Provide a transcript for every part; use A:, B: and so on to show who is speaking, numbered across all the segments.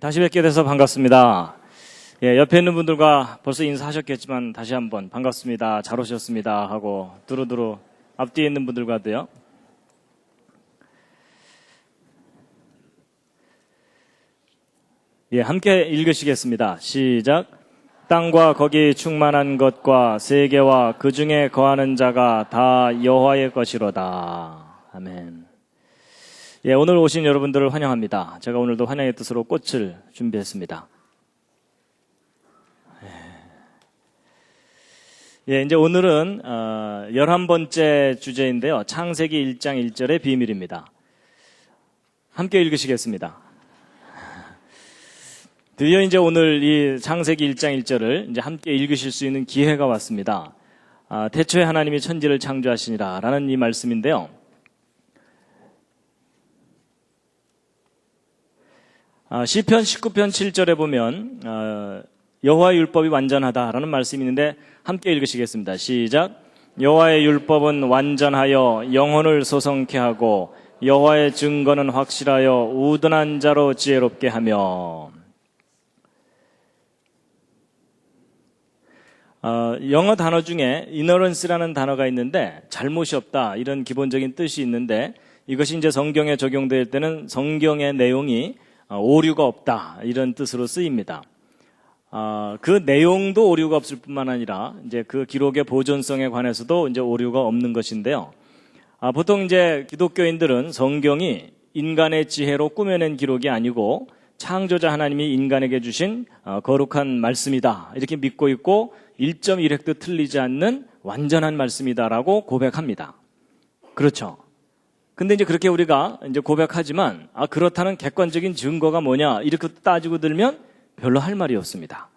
A: 다시 뵙게 돼서 반갑습니다. 옆에 있는 분들과 벌써 인사하셨겠지만 다시 한번 반갑습니다. 잘 오셨습니다 하고 두루두루 앞뒤에 있는 분들과도요. 함께 읽으시겠습니다. 시작. 땅과 거기 충만한 것과 세계와 그 중에 거하는 자가 다 여호와의 것이로다. 아멘. 오늘 오신 여러분들을 환영합니다. 제가 오늘도 환영의 뜻으로 꽃을 준비했습니다. 이제 오늘은 11번째 주제인데요. 창세기 1장 1절의 비밀입니다. 함께 읽으시겠습니다. 드디어 이제 오늘 이 창세기 1장 1절을 이제 함께 읽으실 수 있는 기회가 왔습니다. 태초에 하나님이 천지를 창조하시니라 라는 이 말씀인데요. 시편 19편 7절에 보면 여호와의 율법이 완전하다라는 말씀이 있는데 함께 읽으시겠습니다. 시작. 여호와의 율법은 완전하여 영혼을 소성케 하고 여호와의 증거는 확실하여 우둔한 자로 지혜롭게 하며. 영어 단어 중에 ignorance라는 단어가 있는데 잘못이 없다 이런 기본적인 뜻이 있는데 이것이 이제 성경에 적용될 때는 성경의 내용이 오류가 없다 이런 뜻으로 쓰입니다. 그 내용도 오류가 없을 뿐만 아니라 이제 그 기록의 보존성에 관해서도 이제 오류가 없는 것인데요. 보통 이제 기독교인들은 성경이 인간의 지혜로 꾸며낸 기록이 아니고 창조자 하나님이 인간에게 주신 거룩한 말씀이다 이렇게 믿고 있고 1.1획도 틀리지 않는 완전한 말씀이다라고 고백합니다. 그렇죠. 근데 이제 그렇게 우리가 이제 고백하지만 그렇다는 객관적인 증거가 뭐냐 이렇게 따지고 들면 별로 할 말이 없습니다.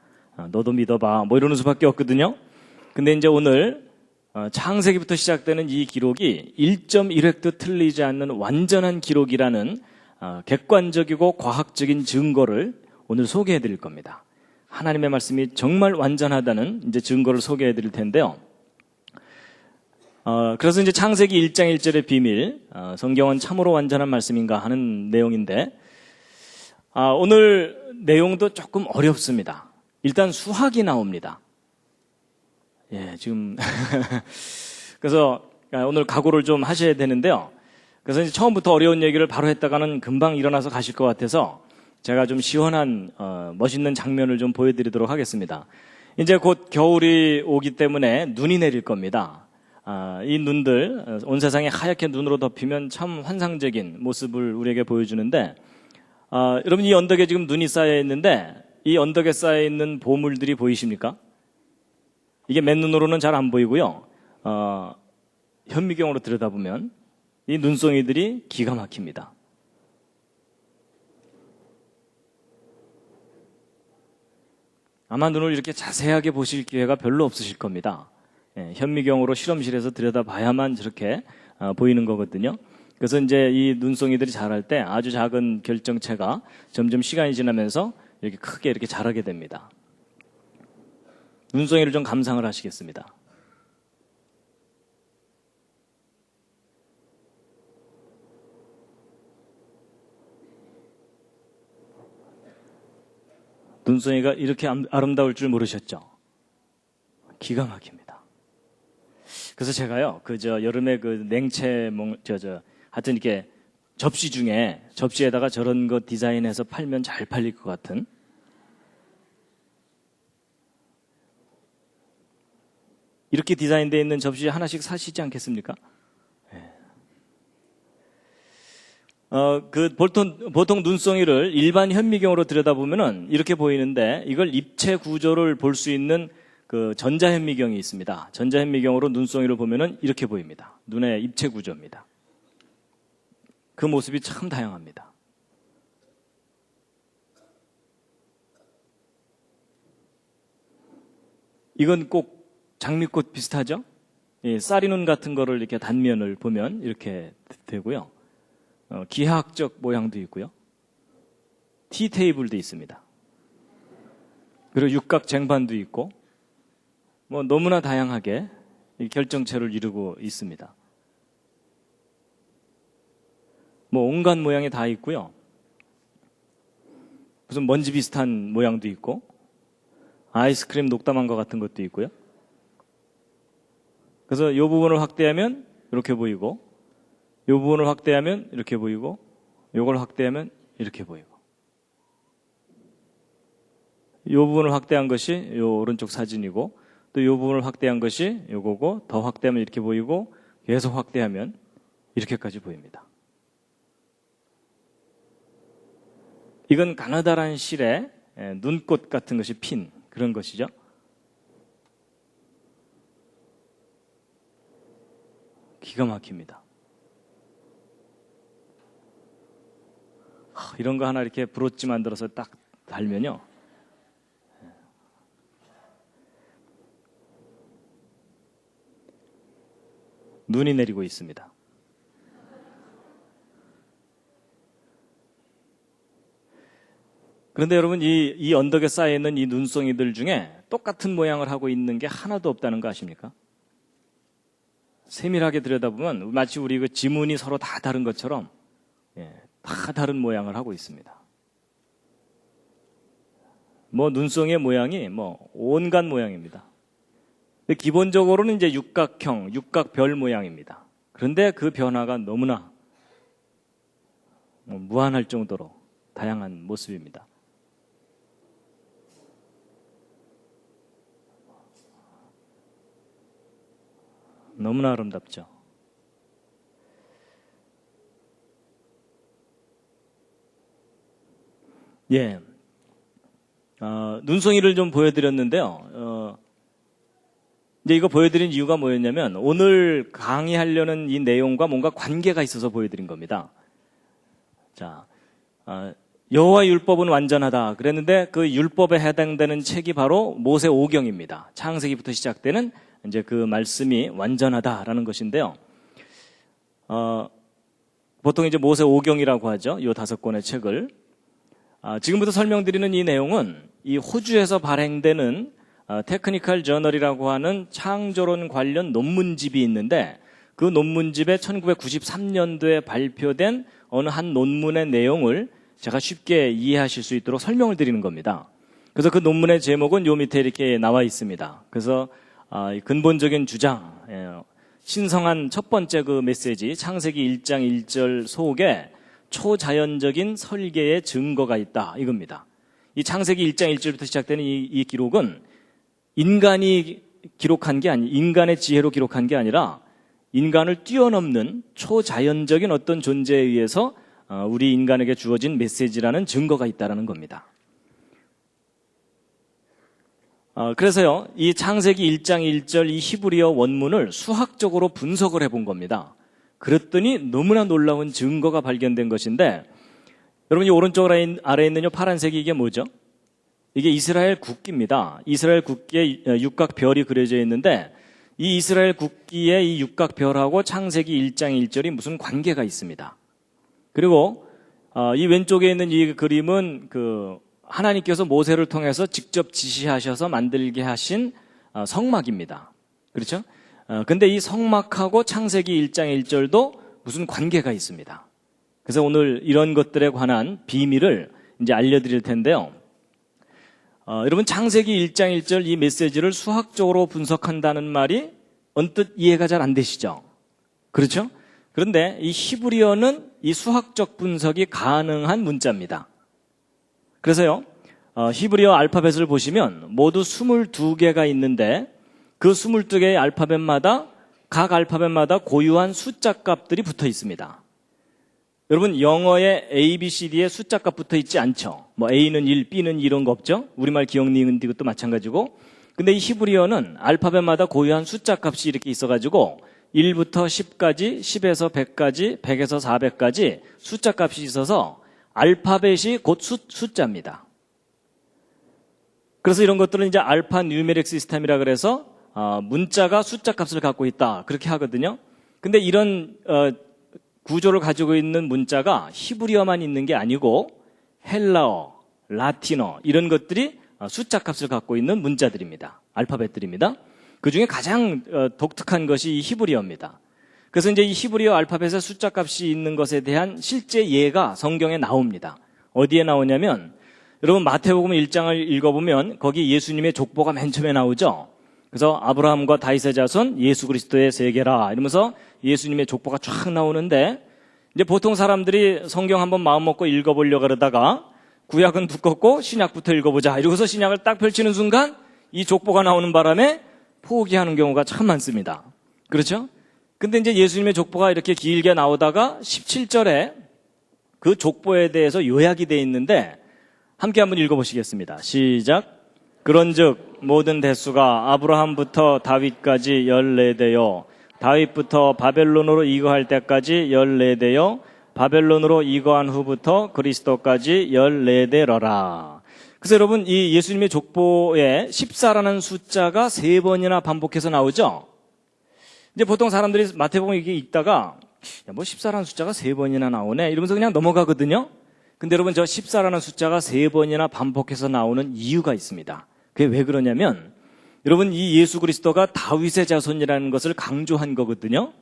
A: 너도 믿어봐 뭐 이러는 수밖에 없거든요. 근데 이제 오늘 창세기부터 시작되는 이 기록이 1.1획도 틀리지 않는 완전한 기록이라는 객관적이고 과학적인 증거를 오늘 소개해 드릴 겁니다. 하나님의 말씀이 정말 완전하다는 이제 증거를 소개해 드릴 텐데요. 그래서 이제 창세기 1장 1절의 비밀, 성경은 참으로 완전한 말씀인가 하는 내용인데, 오늘 내용도 조금 어렵습니다. 일단 수학이 나옵니다. 지금. 그래서 오늘 각오를 좀 하셔야 되는데요. 그래서 이제 처음부터 어려운 얘기를 바로 했다가는 금방 일어나서 가실 것 같아서 제가 좀 시원한, 멋있는 장면을 좀 보여드리도록 하겠습니다. 이제 곧 겨울이 오기 때문에 눈이 내릴 겁니다. 이 눈들, 온 세상에 하얗게 눈으로 덮이면 참 환상적인 모습을 우리에게 보여주는데, 여러분 이 언덕에 지금 눈이 쌓여 있는데, 이 언덕에 쌓여 있는 보물들이 보이십니까? 이게 맨눈으로는 잘 안 보이고요. 현미경으로 들여다보면 이 눈송이들이 기가 막힙니다. 아마 눈을 이렇게 자세하게 보실 기회가 별로 없으실 겁니다. 현미경으로 실험실에서 들여다봐야만 저렇게 보이는 거거든요. 그래서 이제 이 눈송이들이 자랄 때 아주 작은 결정체가 점점 시간이 지나면서 이렇게 크게 이렇게 자라게 됩니다. 눈송이를 좀 감상을 하시겠습니다. 눈송이가 이렇게 아름다울 줄 모르셨죠? 기가 막힙니다. 그래서 제가요, 여름에 냉채, 하여튼 이렇게 접시에다가 저런 거 디자인해서 팔면 잘 팔릴 것 같은. 이렇게 디자인되어 있는 접시 하나씩 사시지 않겠습니까? 보통 눈송이를 일반 현미경으로 들여다보면은 이렇게 보이는데 이걸 입체 구조를 볼 수 있는 그 전자현미경이 있습니다. 전자현미경으로 눈송이를 보면은 이렇게 보입니다. 눈의 입체 구조입니다. 그 모습이 참 다양합니다. 이건 꼭 장미꽃 비슷하죠? 쌀이눈 같은 거를 이렇게 단면을 보면 이렇게 되고요. 기하학적 모양도 있고요. 티테이블도 있습니다. 그리고 육각 쟁반도 있고 너무나 다양하게 결정체를 이루고 있습니다. 온갖 모양이 다 있고요. 무슨 먼지 비슷한 모양도 있고 아이스크림 녹담한 것 같은 것도 있고요. 그래서 이 부분을 확대하면 이렇게 보이고 이 부분을 확대하면 이렇게 보이고 이걸 확대하면 이렇게 보이고 이 부분을 확대한 것이 이 오른쪽 사진이고 또 이 부분을 확대한 것이 이거고 더 확대하면 이렇게 보이고 계속 확대하면 이렇게까지 보입니다. 이건 가느다란 실에 눈꽃 같은 것이 핀 그런 것이죠. 기가 막힙니다. 이런 거 하나 이렇게 브로치 만들어서 딱 달면요. 눈이 내리고 있습니다. 그런데 여러분 이 언덕에 쌓여있는 이 눈송이들 중에 똑같은 모양을 하고 있는 게 하나도 없다는 거 아십니까? 세밀하게 들여다보면 마치 우리 그 지문이 서로 다 다른 것처럼 다 다른 모양을 하고 있습니다. 뭐 눈송이의 모양이 뭐 온갖 모양입니다. 근데 기본적으로는 이제 육각형, 육각별 모양입니다. 그런데 그 변화가 너무나 무한할 정도로 다양한 모습입니다. 너무나 아름답죠. 예. 눈송이를 좀 보여드렸는데요. 이제 이거 보여드린 이유가 뭐였냐면 오늘 강의하려는 이 내용과 뭔가 관계가 있어서 보여드린 겁니다. 자, 여호와 율법은 완전하다 그랬는데 그 율법에 해당되는 책이 바로 모세오경입니다. 창세기부터 시작되는 이제 그 말씀이 완전하다라는 것인데요. 보통 이제 모세오경이라고 하죠. 이 5권의 책을. 지금부터 설명드리는 이 내용은 이 호주에서 발행되는 테크니컬 저널이라고 하는 창조론 관련 논문집이 있는데 그 논문집에 1993년도에 발표된 어느 한 논문의 내용을 제가 쉽게 이해하실 수 있도록 설명을 드리는 겁니다. 그래서 그 논문의 제목은 요 밑에 이렇게 나와 있습니다. 그래서 근본적인 주장, 신성한 첫 번째 그 메시지, 창세기 1장 1절 속에 초자연적인 설계의 증거가 있다 이겁니다. 이 창세기 1장 1절부터 시작되는 이 기록은 인간이 기록한 게 인간의 지혜로 기록한 게 아니라 인간을 뛰어넘는 초자연적인 어떤 존재에 의해서 우리 인간에게 주어진 메시지라는 증거가 있다는 겁니다. 그래서요, 이 창세기 1장 1절 이 히브리어 원문을 수학적으로 분석을 해본 겁니다. 그랬더니 너무나 놀라운 증거가 발견된 것인데, 여러분 이 오른쪽 아래에 있는 이 파란색이 이게 뭐죠? 이게 이스라엘 국기입니다. 이스라엘 국기에 육각별이 그려져 있는데 이 이스라엘 국기의 이 육각별하고 창세기 1장 1절이 무슨 관계가 있습니다. 그리고 이 왼쪽에 있는 이 그림은 그 하나님께서 모세를 통해서 직접 지시하셔서 만들게 하신 성막입니다. 그렇죠? 근데 이 성막하고 창세기 1장 1절도 무슨 관계가 있습니다. 그래서 오늘 이런 것들에 관한 비밀을 이제 알려드릴 텐데요. 여러분 창세기 1장 1절 이 메시지를 수학적으로 분석한다는 말이 언뜻 이해가 잘 안 되시죠? 그렇죠? 그런데 이 히브리어는 이 수학적 분석이 가능한 문자입니다. 그래서요, 히브리어 알파벳을 보시면 모두 22개가 있는데 그 22개의 알파벳마다 각 알파벳마다 고유한 숫자 값들이 붙어 있습니다. 여러분 영어에 A, B, C, D에 숫자 값 붙어 있지 않죠? 뭐 A는 1, B는 이런 거 없죠? 우리말 기억, 니은, 디귿도 마찬가지고. 근데 이 히브리어는 알파벳마다 고유한 숫자 값이 이렇게 있어가지고 1부터 10까지, 10에서 100까지, 100에서 400까지 숫자 값이 있어서 알파벳이 곧 숫자입니다. 그래서 이런 것들은 이제 알파 뉴메릭 시스템이라 그래서 문자가 숫자 값을 갖고 있다 그렇게 하거든요. 근데 이런 구조를 가지고 있는 문자가 히브리어만 있는 게 아니고 헬라어, 라틴어 이런 것들이 숫자 값을 갖고 있는 문자들입니다. 알파벳들입니다. 그중에 가장 독특한 것이 이 히브리어입니다. 그래서 이제 이 히브리어 알파벳에 숫자 값이 있는 것에 대한 실제 예가 성경에 나옵니다. 어디에 나오냐면 여러분 마태복음 1장을 읽어보면 거기 예수님의 족보가 맨 처음에 나오죠. 그래서 아브라함과 다윗의 자손 예수 그리스도의 세계라 이러면서 예수님의 족보가 쫙 나오는데 이제 보통 사람들이 성경 한번 마음 먹고 읽어보려고 그러다가 구약은 두껍고 신약부터 읽어보자 이러고서 신약을 딱 펼치는 순간 이 족보가 나오는 바람에 포기하는 경우가 참 많습니다. 그렇죠? 근데 이제 예수님의 족보가 이렇게 길게 나오다가 17절에 그 족보에 대해서 요약이 되어 있는데 함께 한번 읽어보시겠습니다. 시작. 그런즉 모든 대수가 아브라함부터 다윗까지 14대요 다윗부터 바벨론으로 이거할 때까지 14대요 바벨론으로 이거한 후부터 그리스도까지 14대러라. 그래서 여러분 이 예수님의 족보에 14라는 숫자가 3번이나 반복해서 나오죠. 이제 보통 사람들이 마태복음 이게 읽다가 야, 뭐 14라는 숫자가 3번이나 나오네 이러면서 그냥 넘어가거든요. 근데 여러분 저 14라는 숫자가 3번이나 반복해서 나오는 이유가 있습니다. 그게 왜 그러냐면 여러분 이 예수 그리스도가 다윗의 자손이라는 것을 강조한 거거든요.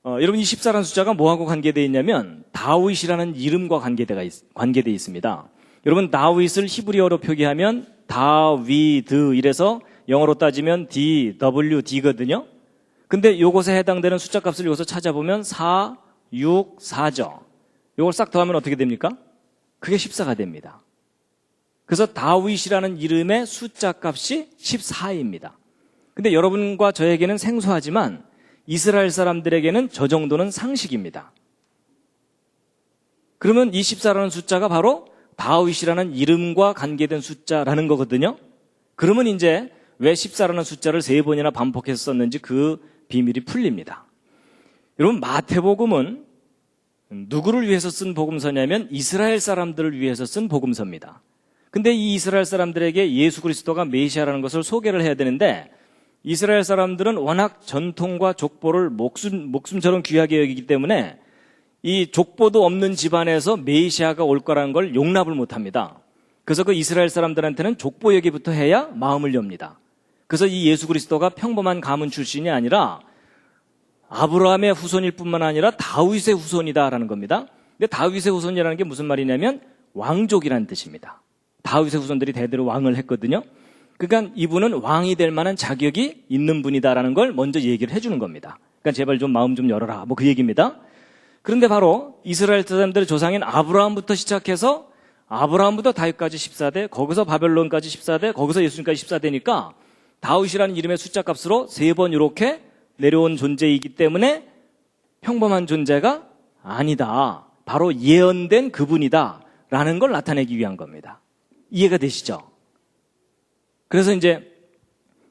A: 여러분 이 14라는 숫자가 뭐하고 관계되어 있냐면 다윗이라는 이름과 관계되어 있습니다. 여러분 다윗을 히브리어로 표기하면 다위드 이래서 영어로 따지면 DWD거든요. 근데 요것에 해당되는 숫자 값을 여기서 찾아보면 4, 6, 4죠. 요걸 싹 더하면 어떻게 됩니까? 그게 14가 됩니다. 그래서 다윗이라는 이름의 숫자 값이 14입니다. 근데 여러분과 저에게는 생소하지만 이스라엘 사람들에게는 저 정도는 상식입니다. 그러면 이 14라는 숫자가 바로 다윗이라는 이름과 관계된 숫자라는 거거든요. 그러면 이제 왜 14라는 숫자를 3번이나 반복해서 썼는지 그 비밀이 풀립니다. 여러분 마태복음은 누구를 위해서 쓴 복음서냐면 이스라엘 사람들을 위해서 쓴 복음서입니다. 근데 이 이스라엘 사람들에게 예수 그리스도가 메시아라는 것을 소개를 해야 되는데 이스라엘 사람들은 워낙 전통과 족보를 목숨처럼 귀하게 여기기 때문에 이 족보도 없는 집안에서 메시아가 올 거라는 걸 용납을 못합니다. 그래서 그 이스라엘 사람들한테는 족보 얘기부터 해야 마음을 엽니다. 그래서 이 예수 그리스도가 평범한 가문 출신이 아니라 아브라함의 후손일 뿐만 아니라 다윗의 후손이다라는 겁니다. 근데 다윗의 후손이라는 게 무슨 말이냐면 왕족이라는 뜻입니다. 다윗의 후손들이 대대로 왕을 했거든요. 그러니까 이분은 왕이 될 만한 자격이 있는 분이다라는 걸 먼저 얘기를 해주는 겁니다. 그러니까 제발 좀 마음 좀 열어라 뭐 그 얘기입니다. 그런데 바로 이스라엘 사람들의 조상인 아브라함부터 시작해서 아브라함부터 다윗까지 14대, 거기서 바벨론까지 14대, 거기서 예수님까지 14대니까 다윗이라는 이름의 숫자 값으로 3번 이렇게 내려온 존재이기 때문에 평범한 존재가 아니다. 바로 예언된 그분이다. 라는 걸 나타내기 위한 겁니다. 이해가 되시죠? 그래서 이제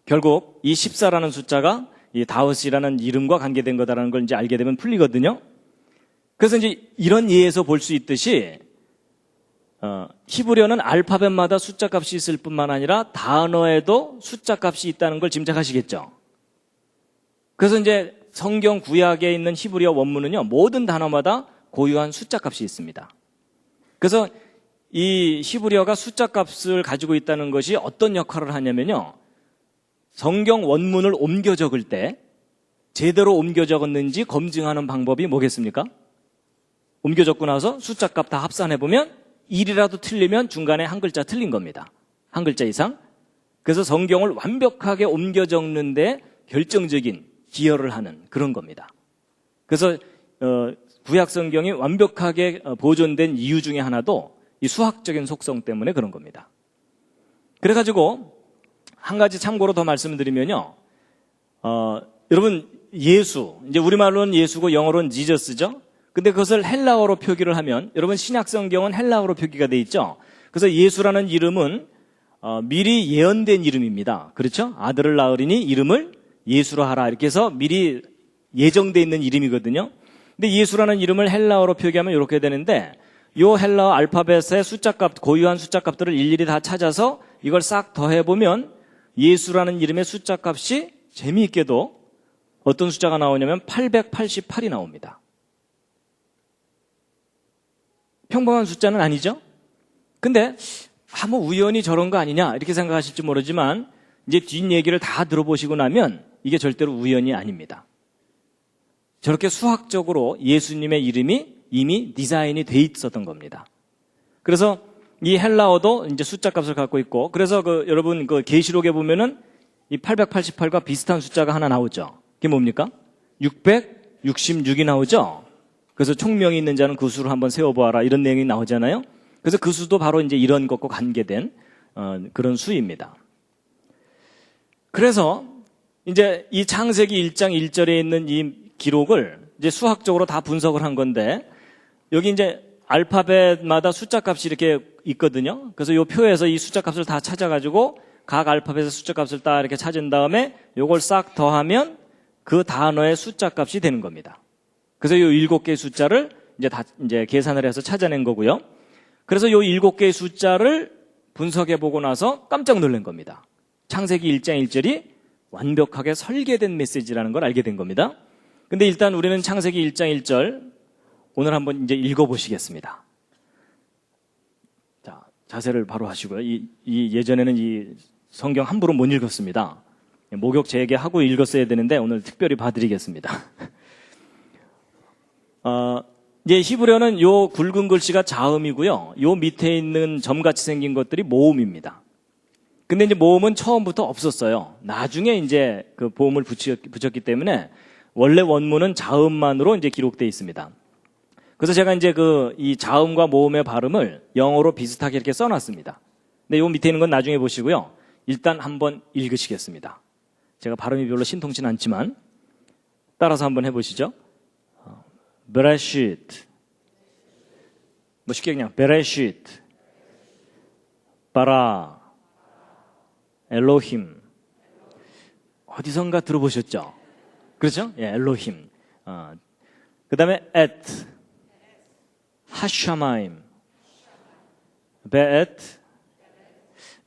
A: 결국 이 14라는 숫자가 이 다윗이라는 이름과 관계된 거다라는 걸 이제 알게 되면 풀리거든요. 그래서 이제 이런 예에서 볼 수 있듯이 히브리어는 알파벳마다 숫자 값이 있을 뿐만 아니라 단어에도 숫자 값이 있다는 걸 짐작하시겠죠. 그래서 이제 성경 구약에 있는 히브리어 원문은요, 모든 단어마다 고유한 숫자 값이 있습니다. 그래서 이 히브리어가 숫자 값을 가지고 있다는 것이 어떤 역할을 하냐면요, 성경 원문을 옮겨 적을 때 제대로 옮겨 적었는지 검증하는 방법이 뭐겠습니까? 옮겨 적고 나서 숫자 값 다 합산해보면 1이라도 틀리면 중간에 한 글자 틀린 겁니다. 한 글자 이상. 그래서 성경을 완벽하게 옮겨 적는 데 결정적인 기여를 하는 그런 겁니다. 그래서 구약 성경이 완벽하게 보존된 이유 중에 하나도 이 수학적인 속성 때문에 그런 겁니다. 그래가지고 한 가지 참고로 더 말씀드리면요, 여러분 예수, 이제 우리말로는 예수고 영어로는 지저스죠. 근데 그것을 헬라어로 표기를 하면, 여러분 신약 성경은 헬라어로 표기가 돼 있죠. 그래서 예수라는 이름은 미리 예언된 이름입니다. 그렇죠? 아들을 낳으리니 이름을 예수로 하라, 이렇게 해서 미리 예정돼 있는 이름이거든요. 근데 예수라는 이름을 헬라어로 표기하면 이렇게 되는데, 요 헬라어 알파벳의 숫자값, 고유한 숫자값들을 일일이 다 찾아서 이걸 싹 더해보면 예수라는 이름의 숫자값이 재미있게도 어떤 숫자가 나오냐면 888이 나옵니다. 평범한 숫자는 아니죠? 근데 뭐 우연히 저런 거 아니냐 이렇게 생각하실지 모르지만 이제 뒷얘기를 다 들어보시고 나면 이게 절대로 우연이 아닙니다. 저렇게 수학적으로 예수님의 이름이 이미 디자인이 돼 있었던 겁니다. 그래서 이 헬라어도 이제 숫자 값을 갖고 있고, 그래서 여러분 계시록에 보면은 이 888과 비슷한 숫자가 하나 나오죠. 그게 뭡니까? 666이 나오죠. 그래서 총명이 있는 자는 그 수를 한번 세워보아라, 이런 내용이 나오잖아요. 그래서 그 수도 바로 이제 이런 것과 관계된 그런 수입니다. 그래서 이제 이 창세기 1장 1절에 있는 이 기록을 이제 수학적으로 다 분석을 한 건데, 여기 이제 알파벳마다 숫자 값이 이렇게 있거든요. 그래서 이 표에서 이 숫자 값을 다 찾아가지고 각 알파벳의 숫자 값을 딱 이렇게 찾은 다음에 요걸 싹 더하면 그 단어의 숫자 값이 되는 겁니다. 그래서 이 7개의 숫자를 이제 계산을 해서 찾아낸 거고요. 그래서 이 7개의 숫자를 분석해 보고 나서 깜짝 놀란 겁니다. 창세기 1장 1절이 완벽하게 설계된 메시지라는 걸 알게 된 겁니다. 근데 일단 우리는 창세기 1장 1절 오늘 한번 이제 읽어보시겠습니다. 자, 자세를 바로 하시고요. 예전에는 이 성경 함부로 못 읽었습니다. 목욕 재개하고 읽었어야 되는데 오늘 특별히 봐드리겠습니다. 이제 히브리어는 요 굵은 글씨가 자음이고요. 요 밑에 있는 점같이 생긴 것들이 모음입니다. 근데 이제 모음은 처음부터 없었어요. 나중에 이제 그 보음을 붙였기 때문에 원래 원문은 자음만으로 이제 기록되어 있습니다. 그래서 제가 이제 이 자음과 모음의 발음을 영어로 비슷하게 이렇게 써놨습니다. 근데 요 밑에 있는 건 나중에 보시고요. 일단 한번 읽으시겠습니다. 제가 발음이 별로 신통치 않지만 따라서 한번 해보시죠. 베레시트, 뭐 쉽게 그냥 베레시트, 바라, 엘로힘. 어디선가 들어보셨죠? 그렇죠? 예, 엘로힘. 그 다음에 앳, 하샤마임, 베엣.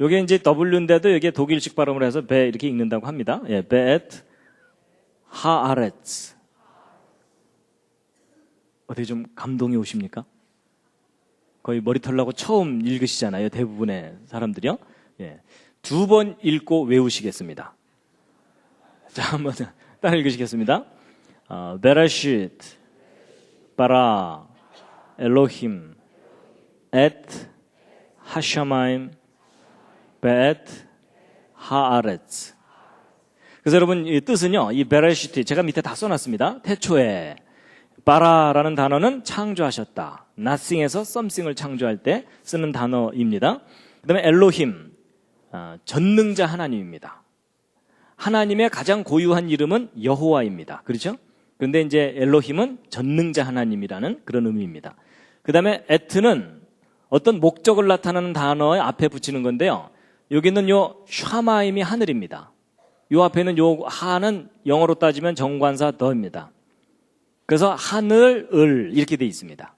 A: 요게 이제 W인데도 여기에 독일식 발음을 해서 베 이렇게 읽는다고 합니다. 예, 베엣, 하아렛. 어떻게 좀 감동이 오십니까? 거의 머리털 나고 처음 읽으시잖아요. 대부분의 사람들이요. 예. 2번 읽고 외우시겠습니다. 자, 한번 따라 읽으시겠습니다. 베라시트, 바라, 엘로힘, 앳, 하샤마임, 베엣, 하아렛. 그래서 여러분 이 뜻은요, 이 베라시트 제가 밑에 다 써놨습니다. 태초에. 바라라는 단어는 창조하셨다. nothing에서 something을 창조할 때 쓰는 단어입니다. 그 다음에 엘로힘, 전능자 하나님입니다. 하나님의 가장 고유한 이름은 여호와입니다. 그렇죠? 그런데 이제 엘로힘은 전능자 하나님이라는 그런 의미입니다. 그 다음에 에트는 어떤 목적을 나타내는 단어에 앞에 붙이는 건데요. 여기는 요 샤마임이 하늘입니다. 요 앞에는 요 하는 영어로 따지면 정관사 더입니다. 그래서 하늘을 이렇게 돼 있습니다.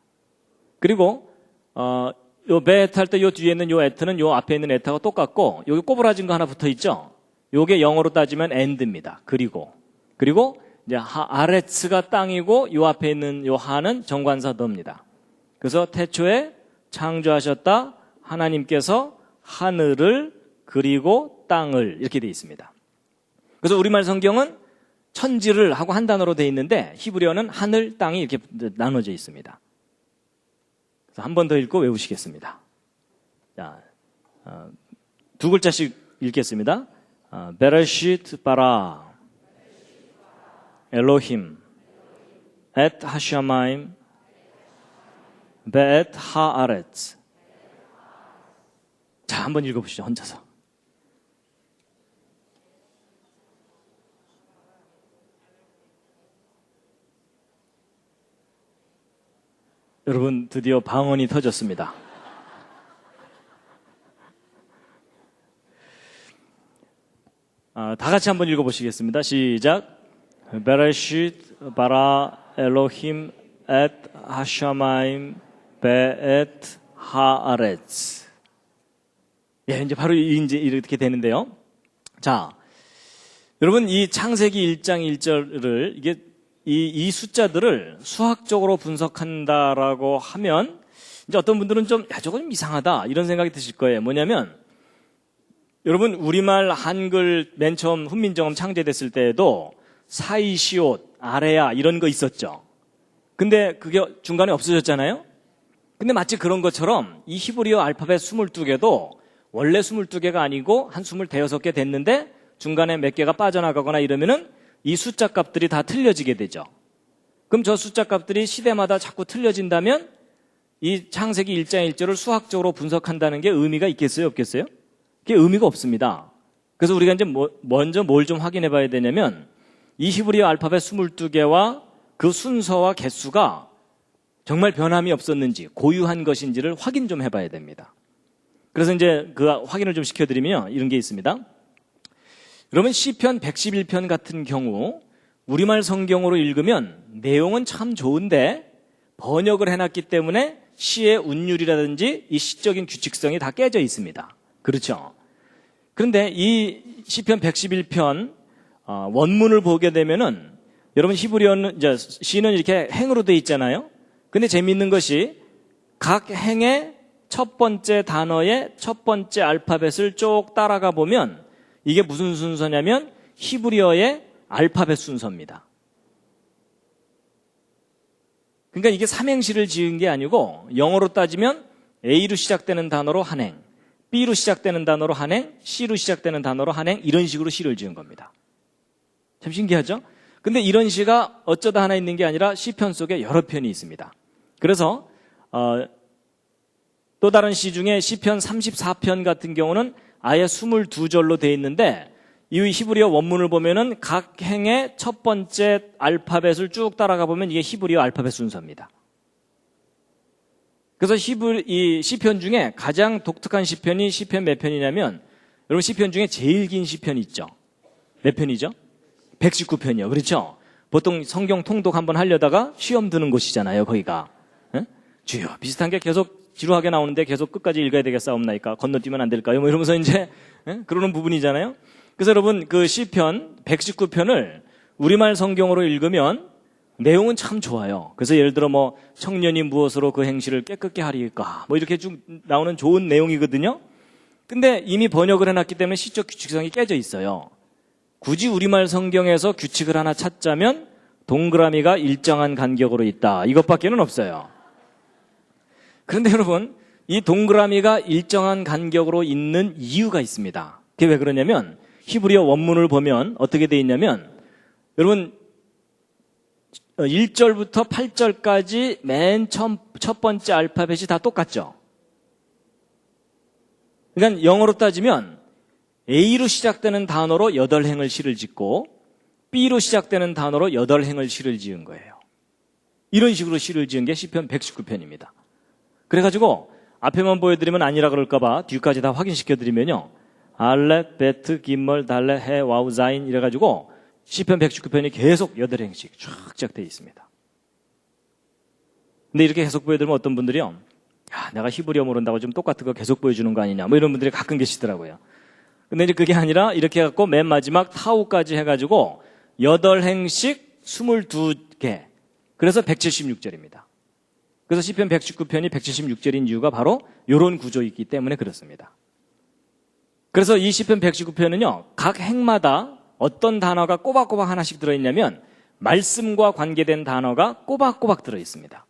A: 그리고 요 베트 할 때 요 뒤에 있는 요 에트는 요 앞에 있는 에트하고 똑같고 여기 꼬부라진 거 하나 붙어 있죠. 요게 영어로 따지면 end입니다. 그리고 이제 아레츠가 땅이고 요 앞에 있는 요 하는 정관사 더입니다. 그래서 태초에 창조하셨다 하나님께서 하늘을 그리고 땅을 이렇게 돼 있습니다. 그래서 우리말 성경은 천지를 하고 한 단어로 되어 있는데 히브리어는 하늘, 땅이 이렇게 나눠져 있습니다. 그래서 한 번 더 읽고 외우시겠습니다. 자, 2글자씩 읽겠습니다. 베레시트 바라 엘로힘 앳 하샤마임 베엣 하아렛. 자, 한번 읽어보시죠. 혼자서. 여러분 드디어 방언이 터졌습니다. 다 같이 한번 읽어보시겠습니다. 시작. 베레시트 바라 엘로힘 앳 하샤마임 베엣 하아렛. 예, 이제 바로 이제 이렇게 되는데요. 자, 여러분 이 창세기 1장 1절을 이게 이 숫자들을 수학적으로 분석한다라고 하면 이제 어떤 분들은 좀 저거 좀 이상하다 이런 생각이 드실 거예요. 뭐냐면 여러분 우리말 한글 맨 처음 훈민정음 창제됐을 때에도 사이시옷, 아레야 이런 거 있었죠. 근데 그게 중간에 없어졌잖아요. 근데 마치 그런 것처럼 이 히브리어 알파벳 22개도 원래 22개가 아니고 한 26개 됐는데 중간에 몇 개가 빠져나가거나 이러면은 이 숫자 값들이 다 틀려지게 되죠. 그럼 저 숫자 값들이 시대마다 자꾸 틀려진다면 이 창세기 1장 1절을 수학적으로 분석한다는 게 의미가 있겠어요? 없겠어요? 그게 의미가 없습니다. 그래서 우리가 이제 먼저 뭘 좀 확인해 봐야 되냐면 이 히브리어 알파벳 22개와 그 순서와 개수가 정말 변함이 없었는지 고유한 것인지를 확인 좀 해봐야 됩니다. 그래서 이제 그 확인을 좀 시켜드리면 이런 게 있습니다. 여러분 시편 111편 같은 경우 우리말 성경으로 읽으면 내용은 참 좋은데 번역을 해놨기 때문에 시의 운율이라든지 이 시적인 규칙성이 다 깨져 있습니다. 그렇죠? 그런데 이 시편 111편 원문을 보게 되면은 여러분 히브리어는 이제 시는 이렇게 행으로 돼 있잖아요. 근데 재미있는 것이 각 행의 첫 번째 단어의 첫 번째 알파벳을 쭉 따라가 보면 이게 무슨 순서냐면 히브리어의 알파벳 순서입니다. 그러니까 이게 삼행시를 지은 게 아니고 영어로 따지면 A로 시작되는 단어로 한 행, B로 시작되는 단어로 한 행, C로 시작되는 단어로 한 행, 이런 식으로 시를 지은 겁니다. 참 신기하죠? 근데 이런 시가 어쩌다 하나 있는 게 아니라 시편 속에 여러 편이 있습니다. 그래서 또 다른 시 중에 시편 34편 같은 경우는 아예 22절로 되어 있는데 이 히브리어 원문을 보면은 각 행의 첫 번째 알파벳을 쭉 따라가 보면 이게 히브리어 알파벳 순서입니다. 그래서 이 시편 중에 가장 독특한 시편이 시편 몇 편이냐면 여러분 시편 중에 제일 긴 시편이 있죠. 몇 편이죠? 119편이요. 그렇죠? 보통 성경 통독 한번 하려다가 시험 드는 곳이잖아요. 거기가. 에? 주여 비슷한 게 계속 지루하게 나오는데 계속 끝까지 읽어야 되겠사옵나이까? 건너뛰면 안 될까요? 뭐 이러면서 이제 그러는 부분이잖아요. 그래서 여러분 그 시편 119편을 우리말 성경으로 읽으면 내용은 참 좋아요. 그래서 예를 들어 뭐 청년이 무엇으로 그 행실을 깨끗게 하리까? 뭐 이렇게 쭉 나오는 좋은 내용이거든요. 근데 이미 번역을 해놨기 때문에 시적 규칙성이 깨져 있어요. 굳이 우리말 성경에서 규칙을 하나 찾자면 동그라미가 일정한 간격으로 있다. 이것밖에는 없어요. 그런데 여러분 이 동그라미가 일정한 간격으로 있는 이유가 있습니다. 그게 왜 그러냐면 히브리어 원문을 보면 어떻게 돼 있냐면 여러분 1절부터 8절까지 맨 처음 첫 번째 알파벳이 다 똑같죠. 그러니까 영어로 따지면 A로 시작되는 단어로 8행을 시를 짓고 B로 시작되는 단어로 8행을 시를 지은 거예요. 이런 식으로 시를 지은 게 시편 119편입니다. 그래가지고 앞에만 보여드리면 아니라 그럴까봐 뒤까지 다 확인시켜드리면요. 알렛, 베트, 김멀, 달레, 해, 와우, 자인 이래가지고 시편 119편이 계속 8행씩 쫙 시작되어 있습니다. 근데 이렇게 계속 보여드리면 어떤 분들이요. 야, 내가 히브리어 모른다고 좀 똑같은 거 계속 보여주는 거 아니냐. 뭐 이런 분들이 가끔 계시더라고요. 근데 이제 그게 아니라 이렇게 해갖고 맨 마지막 타우까지 해가지고 8행씩 22개. 그래서 176절입니다. 그래서 시편 119편이 176절인 이유가 바로 이런 구조이기 때문에 그렇습니다. 그래서 이 시편 119편은요. 각 행마다 어떤 단어가 꼬박꼬박 하나씩 들어있냐면 말씀과 관계된 단어가 꼬박꼬박 들어있습니다.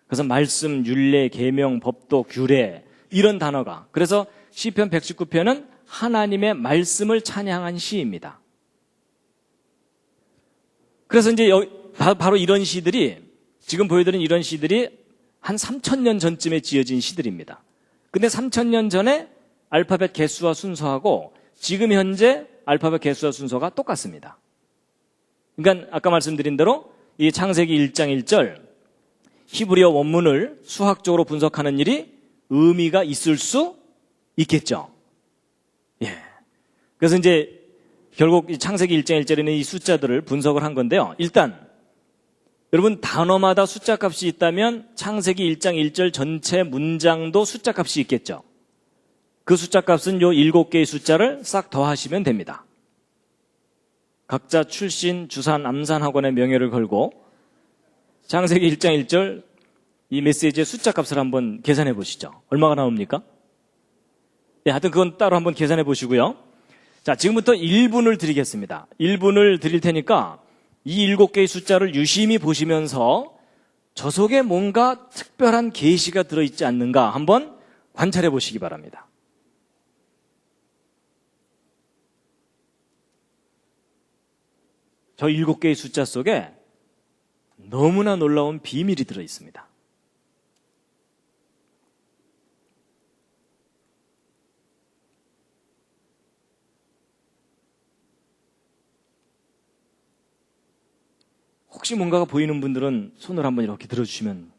A: 그래서 말씀, 율례, 계명, 법도, 규례 이런 단어가 그래서 시편 119편은 하나님의 말씀을 찬양한 시입니다. 그래서 이제 바로 이런 시들이 지금 보여드린 이런 시들이 한 3,000년 전쯤에 지어진 시들입니다. 근데 3,000년 전에 알파벳 개수와 순서하고 지금 현재 알파벳 개수와 순서가 똑같습니다. 그러니까 아까 말씀드린 대로 이 창세기 1장 1절 히브리어 원문을 수학적으로 분석하는 일이 의미가 있을 수 있겠죠. 예. 그래서 이제 결국 이 창세기 1장 1절에는 이 숫자들을 분석을 한 건데요. 일단 여러분 단어마다 숫자 값이 있다면 창세기 1장 1절 전체 문장도 숫자 값이 있겠죠. 그 숫자 값은 요 7개의 숫자를 싹 더하시면 됩니다. 각자 출신, 주산, 암산 학원의 명예를 걸고 창세기 1장 1절 이 메시지의 숫자 값을 한번 계산해 보시죠. 얼마가 나옵니까? 네, 하여튼 그건 따로 한번 계산해 보시고요. 자, 지금부터 1분을 드리겠습니다. 1분을 드릴 테니까 이 7개의 숫자를 유심히 보시면서 저 속에 뭔가 특별한 계시가 들어있지 않는가 한번 관찰해 보시기 바랍니다. 저 7개의 숫자 속에 너무나 놀라운 비밀이 들어있습니다. 혹시 뭔가가 보이는 분들은 손을 한번 이렇게 들어주시면.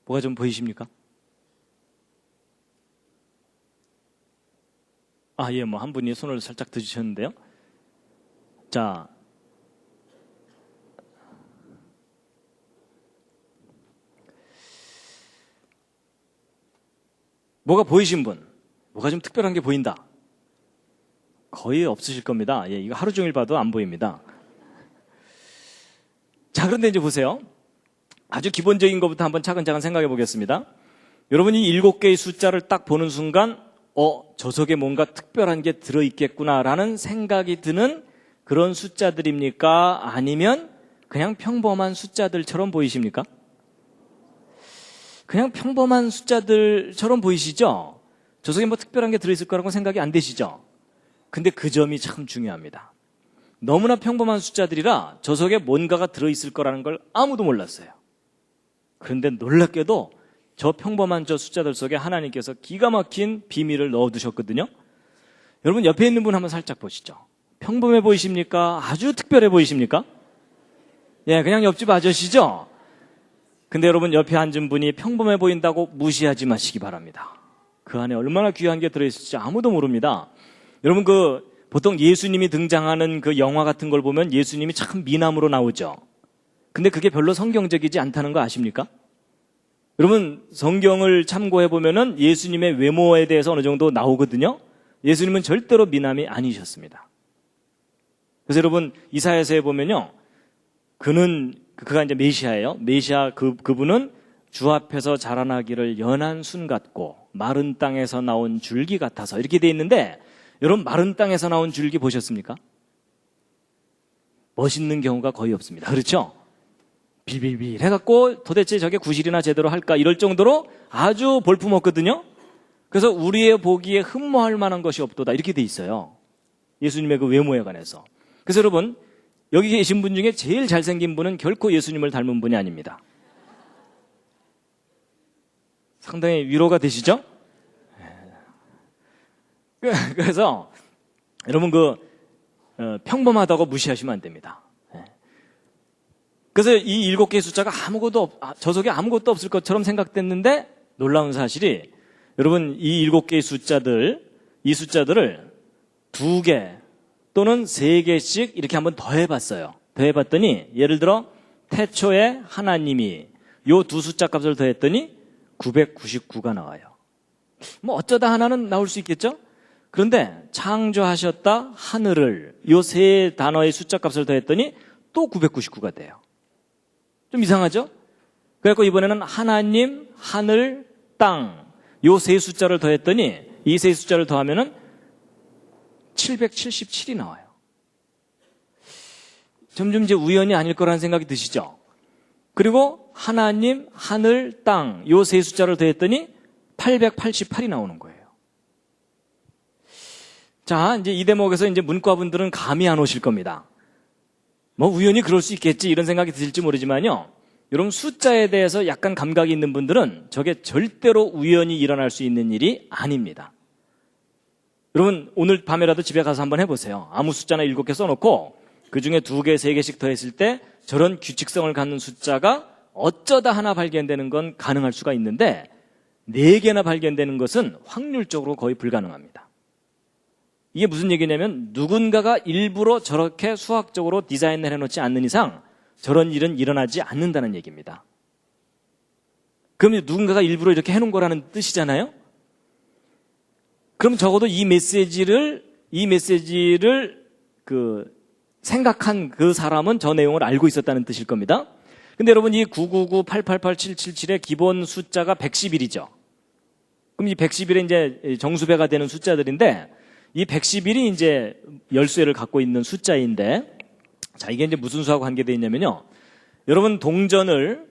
A: 뭐가 좀 보이십니까? 예, 한 분이 손을 살짝 드시셨는데요. 자, 뭐가 보이신 분? 뭐가 좀 특별한 게 보인다? 거의 없으실 겁니다. 예, 이거 하루 종일 봐도 안 보입니다. 자, 그런데 이제 보세요. 아주 기본적인 것부터 한번 차근차근 생각해 보겠습니다. 여러분이 7개의 숫자를 딱 보는 순간 저 속에 뭔가 특별한 게 들어있겠구나라는 생각이 드는 그런 숫자들입니까? 아니면 그냥 평범한 숫자들처럼 보이십니까? 그냥 평범한 숫자들처럼 보이시죠? 저 속에 뭐 특별한 게 들어있을 거라고 생각이 안 되시죠? 근데 그 점이 참 중요합니다. 너무나 평범한 숫자들이라 저 속에 뭔가가 들어있을 거라는 걸 아무도 몰랐어요. 그런데 놀랍게도 저 평범한 저 숫자들 속에 하나님께서 기가 막힌 비밀을 넣어두셨거든요. 여러분 옆에 있는 분 한번 살짝 보시죠. 평범해 보이십니까? 아주 특별해 보이십니까? 예, 그냥 옆집 아저씨죠? 근데 여러분 옆에 앉은 분이 평범해 보인다고 무시하지 마시기 바랍니다. 그 안에 얼마나 귀한 게 들어있을지 아무도 모릅니다. 여러분 보통 예수님이 등장하는 그 영화 같은 걸 보면 예수님이 참 미남으로 나오죠. 근데 그게 별로 성경적이지 않다는 거 아십니까? 여러분 성경을 참고해 보면은 예수님의 외모에 대해서 어느 정도 나오거든요. 예수님은 절대로 미남이 아니셨습니다. 그래서 여러분 이사야서에 보면요, 그가 이제 메시아예요. 메시아 그분은 주 앞에서 자라나기를 연한 순 같고 마른 땅에서 나온 줄기 같아서 이렇게 돼 있는데, 여러분 마른 땅에서 나온 줄기 보셨습니까? 멋있는 경우가 거의 없습니다. 그렇죠? 빌빌빌 해갖고 도대체 저게 구실이나 제대로 할까 이럴 정도로 아주 볼품없거든요. 그래서 우리의 보기에 흠모할 만한 것이 없도다 이렇게 돼 있어요. 예수님의 그 외모에 관해서. 그래서 여러분 여기 계신 분 중에 제일 잘생긴 분은 결코 예수님을 닮은 분이 아닙니다. 상당히 위로가 되시죠? 그래서 여러분 평범하다고 무시하시면 안 됩니다. 그래서 이 7개의 숫자가 저 속에 아무것도 없을 것처럼 생각됐는데 놀라운 사실이, 여러분 이 7개의 이 숫자들을 2개 또는 3개씩 이렇게 한번 더해봤어요. 더해봤더니 예를 들어 태초에 하나님이 요 두 숫자 값을 더했더니 999가 나와요. 뭐 어쩌다 하나는 나올 수 있겠죠? 그런데 창조하셨다 하늘을 요 세 단어의 숫자 값을 더했더니 또 999가 돼요. 좀 이상하죠? 그래서 이번에는 하나님, 하늘, 땅 요 세 숫자를 더했더니 이 세 숫자를 더하면은 777이 나와요. 점점 이제 우연이 아닐 거라는 생각이 드시죠? 그리고 하나님, 하늘, 땅 요 세 숫자를 더했더니 888이 나오는 거예요. 자, 이제 이 대목에서 이제 문과분들은 감이 안 오실 겁니다. 뭐 우연히 그럴 수 있겠지 이런 생각이 드실지 모르지만요, 여러분 숫자에 대해서 약간 감각이 있는 분들은 저게 절대로 우연히 일어날 수 있는 일이 아닙니다. 여러분 오늘 밤에라도 집에 가서 한번 해보세요. 아무 숫자나 7개 써놓고 그 중에 2개, 3개씩 더했을 때 저런 규칙성을 갖는 숫자가 어쩌다 하나 발견되는 건 가능할 수가 있는데 4개나 발견되는 것은 확률적으로 거의 불가능합니다. 이게 무슨 얘기냐면 누군가가 일부러 저렇게 수학적으로 디자인을 해놓지 않는 이상 저런 일은 일어나지 않는다는 얘기입니다. 그럼 누군가가 일부러 이렇게 해놓은 거라는 뜻이잖아요? 그럼 적어도 이 메시지를 생각한 그 사람은 저 내용을 알고 있었다는 뜻일 겁니다. 근데 여러분 이 999, 888, 777의 기본 숫자가 111이죠. 그럼 이 111이 이제 정수배가 되는 숫자들인데 이 111이 이제 열쇠를 갖고 있는 숫자인데 자, 이게 이제 무슨 수하고 관계되어 있냐면요. 여러분 동전을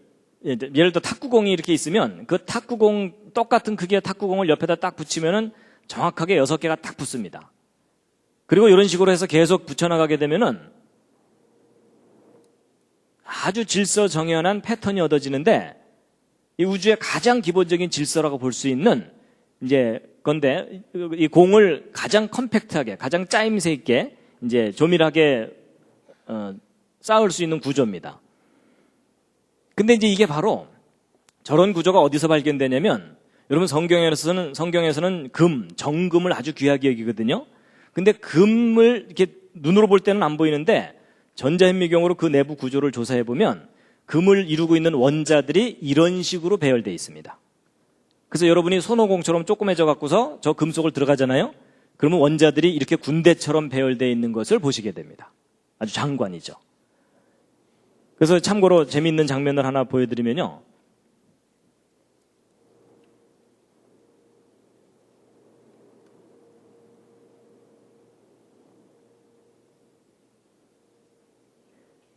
A: 예를 들어 탁구공이 이렇게 있으면 그 탁구공 똑같은 크기의 탁구공을 옆에다 딱 붙이면은 정확하게 6개가 딱 붙습니다. 그리고 이런 식으로 해서 계속 붙여나가게 되면은 아주 질서정연한 패턴이 얻어지는데 이 우주의 가장 기본적인 질서라고 볼 수 있는 이제 건데 이 공을 가장 컴팩트하게, 가장 짜임새 있게 이제 조밀하게 쌓을 수 있는 구조입니다. 근데 이제 이게 바로 저런 구조가 어디서 발견되냐면 여러분 성경에서는 금, 정금을 아주 귀하게 여기거든요. 근데 금을 이렇게 눈으로 볼 때는 안 보이는데 전자현미경으로 그 내부 구조를 조사해 보면 금을 이루고 있는 원자들이 이런 식으로 배열되어 있습니다. 그래서 여러분이 손오공처럼 조그매져 갖고서 저 금 속을 들어가잖아요. 그러면 원자들이 이렇게 군대처럼 배열되어 있는 것을 보시게 됩니다. 아주 장관이죠. 그래서 참고로 재미있는 장면을 하나 보여드리면요.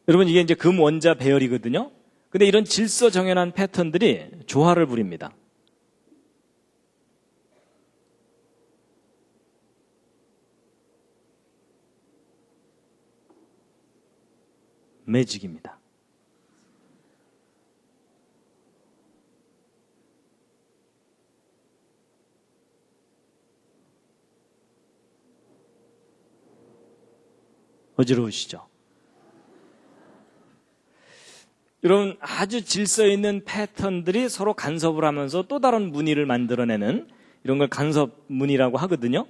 A: 여러분 이게 이제 금 원자 배열이거든요. 근데 이런 질서정연한 패턴들이 조화를 부립니다. 매직입니다. 어지러우시죠? 여러분 아주 질서 있는 패턴들이 서로 간섭을 하면서 또 다른 무늬를 만들어내는 이런 걸 간섭무늬라고 하거든요.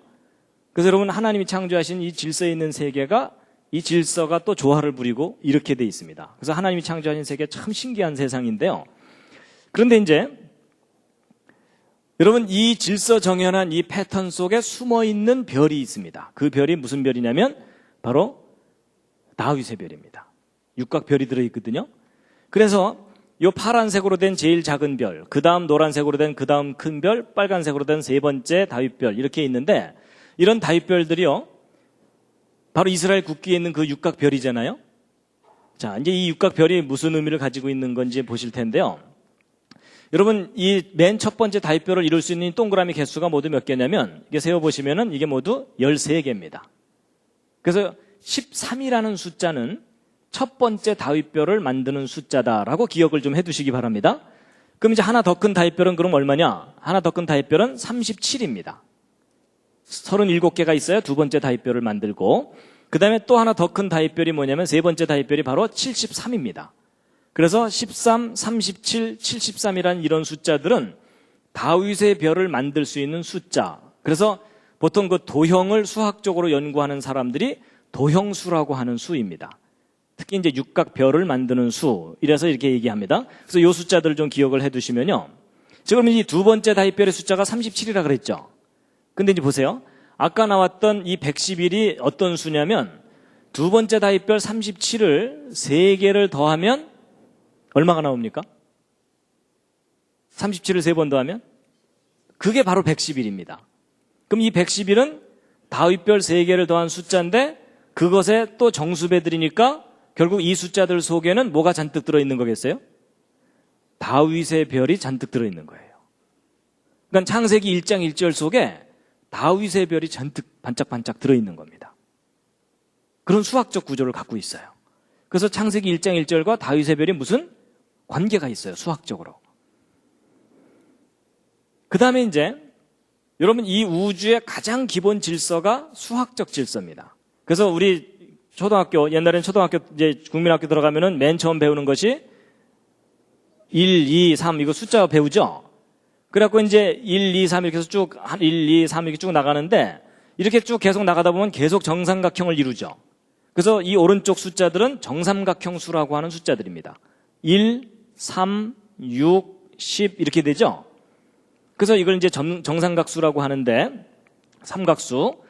A: 그래서 여러분 하나님이 창조하신 이 질서 있는 세계가 이 질서가 또 조화를 부리고 이렇게 돼 있습니다. 그래서 하나님이 창조하신 세계 참 신기한 세상인데요. 그런데 이제 여러분 이 질서정연한 이 패턴 속에 숨어있는 별이 있습니다. 그 별이 무슨 별이냐면 바로 다윗의 별입니다. 육각별이 들어있거든요. 그래서 이 파란색으로 된 제일 작은 별, 그 다음 노란색으로 된 그 다음 큰 별, 빨간색으로 된 세 번째 다윗별 이렇게 있는데 이런 다윗별들이요 바로 이스라엘 국기에 있는 그 육각별이잖아요. 자, 이제 이 육각별이 무슨 의미를 가지고 있는 건지 보실 텐데요. 여러분 이 맨 첫 번째 다윗별을 이룰 수 있는 동그라미 개수가 모두 몇 개냐면 이게 세어보시면은 이게 모두 13개입니다. 그래서 13이라는 숫자는 첫 번째 다윗별을 만드는 숫자다라고 기억을 좀 해두시기 바랍니다. 그럼 이제 하나 더 큰 다윗별은 그럼 얼마냐? 하나 더 큰 다윗별은 37입니다. 37개가 있어야 두 번째 다윗별을 만들고 그 다음에 또 하나 더 큰 다윗별이 뭐냐면 세 번째 다윗별이 바로 73입니다. 그래서 13, 37, 73이라는 이런 숫자들은 다윗의 별을 만들 수 있는 숫자. 그래서 보통 그 도형을 수학적으로 연구하는 사람들이 도형수라고 하는 수입니다. 특히 이제 육각별을 만드는 수, 이래서 이렇게 얘기합니다. 그래서 이 숫자들을 좀 기억을 해 두시면요. 지금 이 두 번째 다윗별의 숫자가 37이라 그랬죠. 근데 이제 보세요. 아까 나왔던 이 111이 어떤 수냐면 두 번째 다윗별 37을 3개를 더하면 얼마가 나옵니까? 37을 3번 더하면? 그게 바로 111입니다. 그럼 이 111은 다윗별 3개를 더한 숫자인데 그것에 또 정수배들이니까 결국 이 숫자들 속에는 뭐가 잔뜩 들어있는 거겠어요? 다윗의 별이 잔뜩 들어있는 거예요. 그러니까 창세기 1장 1절 속에 다윗의 별이 잔뜩 반짝반짝 들어있는 겁니다. 그런 수학적 구조를 갖고 있어요. 그래서 창세기 1장 1절과 다윗의 별이 무슨 관계가 있어요, 수학적으로. 그 다음에 이제 여러분 이 우주의 가장 기본 질서가 수학적 질서입니다. 그래서 우리 초등학교, 옛날에는 초등학교, 이제 국민학교 들어가면은 맨 처음 배우는 것이 1, 2, 3, 이거 숫자 배우죠? 그래갖고 이제 1, 2, 3 이렇게 해서 쭉, 1, 2, 3 이렇게 쭉 나가는데 이렇게 쭉 계속 나가다 보면 계속 정삼각형을 이루죠. 그래서 이 오른쪽 숫자들은 정삼각형 수라고 하는 숫자들입니다. 1, 3, 6, 10 이렇게 되죠? 그래서 이걸 이제 정삼각수라고 하는데 삼각수.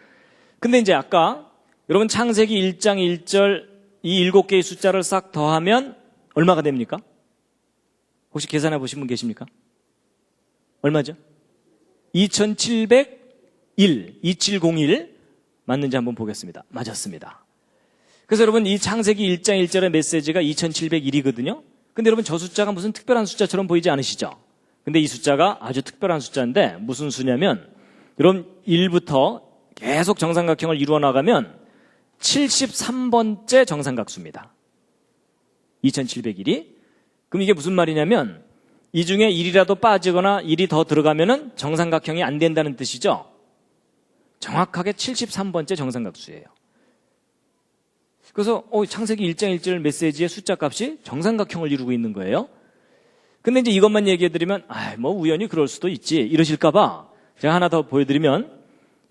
A: 근데 이제 아까 여러분 창세기 1장 1절 이 7개의 숫자를 싹 더하면 얼마가 됩니까? 혹시 계산해 보신 분 계십니까? 얼마죠? 2701 맞는지 한번 보겠습니다. 맞았습니다. 그래서 여러분 이 창세기 1장 1절의 메시지가 2701이거든요. 근데 여러분 저 숫자가 무슨 특별한 숫자처럼 보이지 않으시죠? 근데 이 숫자가 아주 특별한 숫자인데 무슨 수냐면 여러분 1부터 계속 정삼각형을 이루어 나가면 73번째 정삼각수입니다. 2701이. 그럼 이게 무슨 말이냐면 이 중에 1이라도 빠지거나 1이 더 들어가면은 정삼각형이 안 된다는 뜻이죠. 정확하게 73번째 정삼각수예요. 그래서 창세기 1장 1절 메시지의 숫자 값이 정삼각형을 이루고 있는 거예요. 근데 이제 이것만 얘기해드리면 뭐 우연히 그럴 수도 있지 이러실까봐 제가 하나 더 보여드리면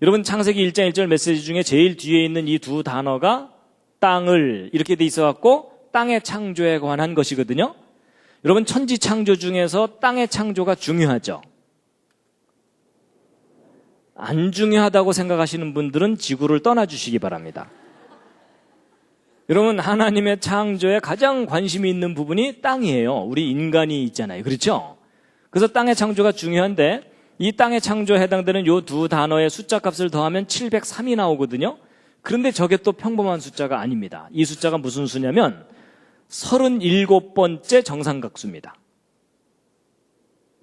A: 여러분 창세기 1장 1절 메시지 중에 제일 뒤에 있는 이 두 단어가 땅을 이렇게 돼 있어갖고 땅의 창조에 관한 것이거든요. 여러분 천지 창조 중에서 땅의 창조가 중요하죠. 안 중요하다고 생각하시는 분들은 지구를 떠나주시기 바랍니다. 여러분 하나님의 창조에 가장 관심이 있는 부분이 땅이에요. 우리 인간이 있잖아요. 그렇죠? 그래서 땅의 창조가 중요한데 이 땅의 창조에 해당되는 이 두 단어의 숫자 값을 더하면 703이 나오거든요. 그런데 저게 또 평범한 숫자가 아닙니다. 이 숫자가 무슨 수냐면 37번째 정삼각수입니다.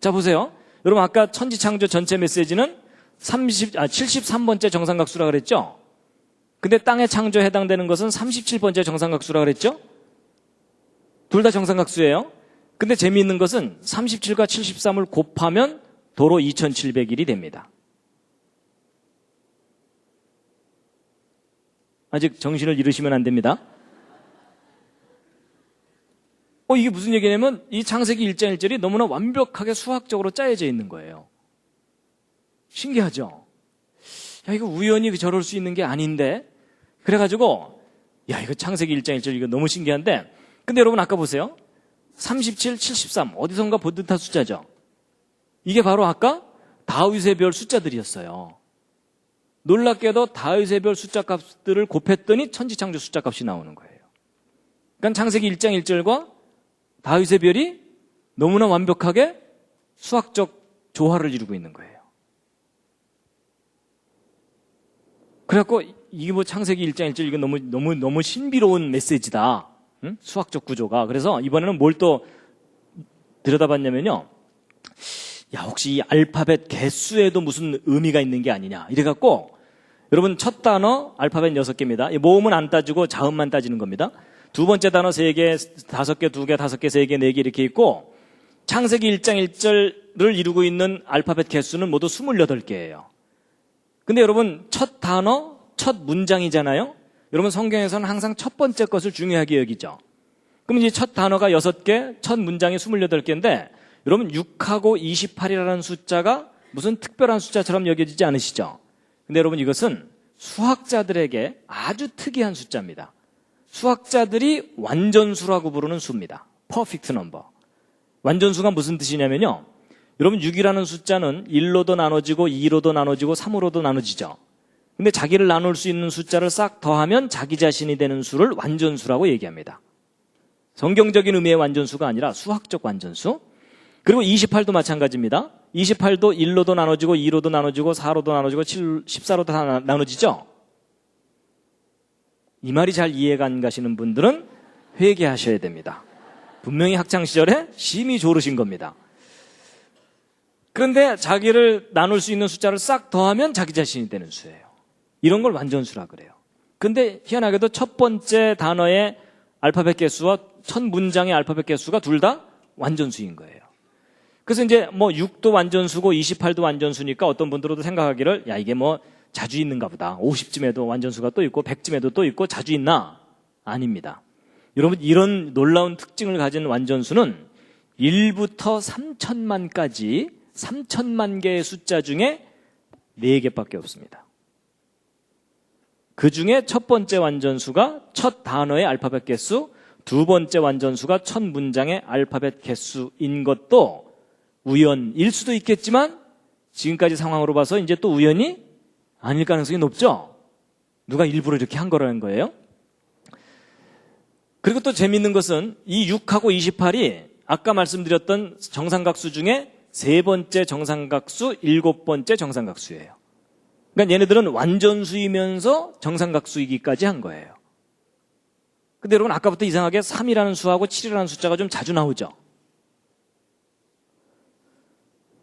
A: 자 보세요. 여러분 아까 천지창조 전체 메시지는 73번째 정삼각수라 그랬죠? 근데 땅의 창조에 해당되는 것은 37번째 정삼각수라 그랬죠? 둘 다 정삼각수예요. 근데 재미있는 것은 37과 73을 곱하면 도로 2701이 됩니다. 아직 정신을 잃으시면 안 됩니다. 이게 무슨 얘기냐면 이 창세기 1장 1절이 너무나 완벽하게 수학적으로 짜여져 있는 거예요. 신기하죠? 야, 이거 우연히 저럴 수 있는 게 아닌데? 그래가지고, 야, 이거 창세기 1장 1절 이거 너무 신기한데? 근데 여러분 아까 보세요. 37, 73. 어디선가 본 듯한 숫자죠? 이게 바로 아까 다윗의 별 숫자들이었어요. 놀랍게도 다윗의 별 숫자 값들을 곱했더니 천지창조 숫자 값이 나오는 거예요. 그러니까 창세기 1장 1절과 다윗의 별이 너무나 완벽하게 수학적 조화를 이루고 있는 거예요. 그래갖고 이게 뭐 창세기 1장 1절 이거 너무 신비로운 메시지다. 응? 수학적 구조가. 그래서 이번에는 뭘 또 들여다봤냐면요. 야, 혹시 이 알파벳 개수에도 무슨 의미가 있는 게 아니냐. 이래갖고 여러분 첫 단어 알파벳 6개입니다. 모음은 안 따지고 자음만 따지는 겁니다. 두 번째 단어 3개, 5개, 2개, 5개, 3개, 4개 이렇게 있고 창세기 1장 1절을 이루고 있는 알파벳 개수는 모두 28개예요. 근데 여러분 첫 단어, 첫 문장이잖아요. 여러분 성경에서는 항상 첫 번째 것을 중요하게 여기죠. 그럼 이제 첫 단어가 6개, 첫 문장이 28개인데 여러분 6하고 28이라는 숫자가 무슨 특별한 숫자처럼 여겨지지 않으시죠? 근데 여러분 이것은 수학자들에게 아주 특이한 숫자입니다. 수학자들이 완전수라고 부르는 수입니다. 퍼펙트 넘버. 완전수가 무슨 뜻이냐면요. 여러분 6이라는 숫자는 1로도 나눠지고 2로도 나눠지고 3으로도 나눠지죠. 근데 자기를 나눌 수 있는 숫자를 싹 더하면 자기 자신이 되는 수를 완전수라고 얘기합니다. 성경적인 의미의 완전수가 아니라 수학적 완전수. 그리고 28도 마찬가지입니다. 28도 1로도 나눠지고 2로도 나눠지고 4로도 나눠지고 14로도 다 나눠지죠. 이 말이 잘 이해가 안 가시는 분들은 회개하셔야 됩니다. 분명히 학창시절에 심히 조르신 겁니다. 그런데 자기를 나눌 수 있는 숫자를 싹 더하면 자기 자신이 되는 수예요. 이런 걸 완전수라 그래요. 근데 희한하게도 첫 번째 단어의 알파벳 개수와 첫 문장의 알파벳 개수가 둘 다 완전수인 거예요. 그래서 이제 뭐 6도 완전수고 28도 완전수니까 어떤 분들도 생각하기를 야 이게 뭐 자주 있는가 보다. 50쯤에도 완전수가 또 있고 100쯤에도 또 있고 자주 있나? 아닙니다. 여러분 이런 놀라운 특징을 가진 완전수는 1부터 3천만까지 3천만 개의 숫자 중에 4개밖에 없습니다. 그 중에 첫 번째 완전수가 첫 단어의 알파벳 개수, 두 번째 완전수가 첫 문장의 알파벳 개수인 것도 우연일 수도 있겠지만 지금까지 상황으로 봐서 이제 또 우연이 아닐 가능성이 높죠? 누가 일부러 이렇게 한 거라는 거예요? 그리고 또 재밌는 것은 이 6하고 28이 아까 말씀드렸던 정삼각수 중에 세 번째 정삼각수, 일곱 번째 정삼각수예요. 그러니까 얘네들은 완전수이면서 정삼각수이기까지 한 거예요. 근데 여러분 아까부터 이상하게 3이라는 수하고 7이라는 숫자가 좀 자주 나오죠.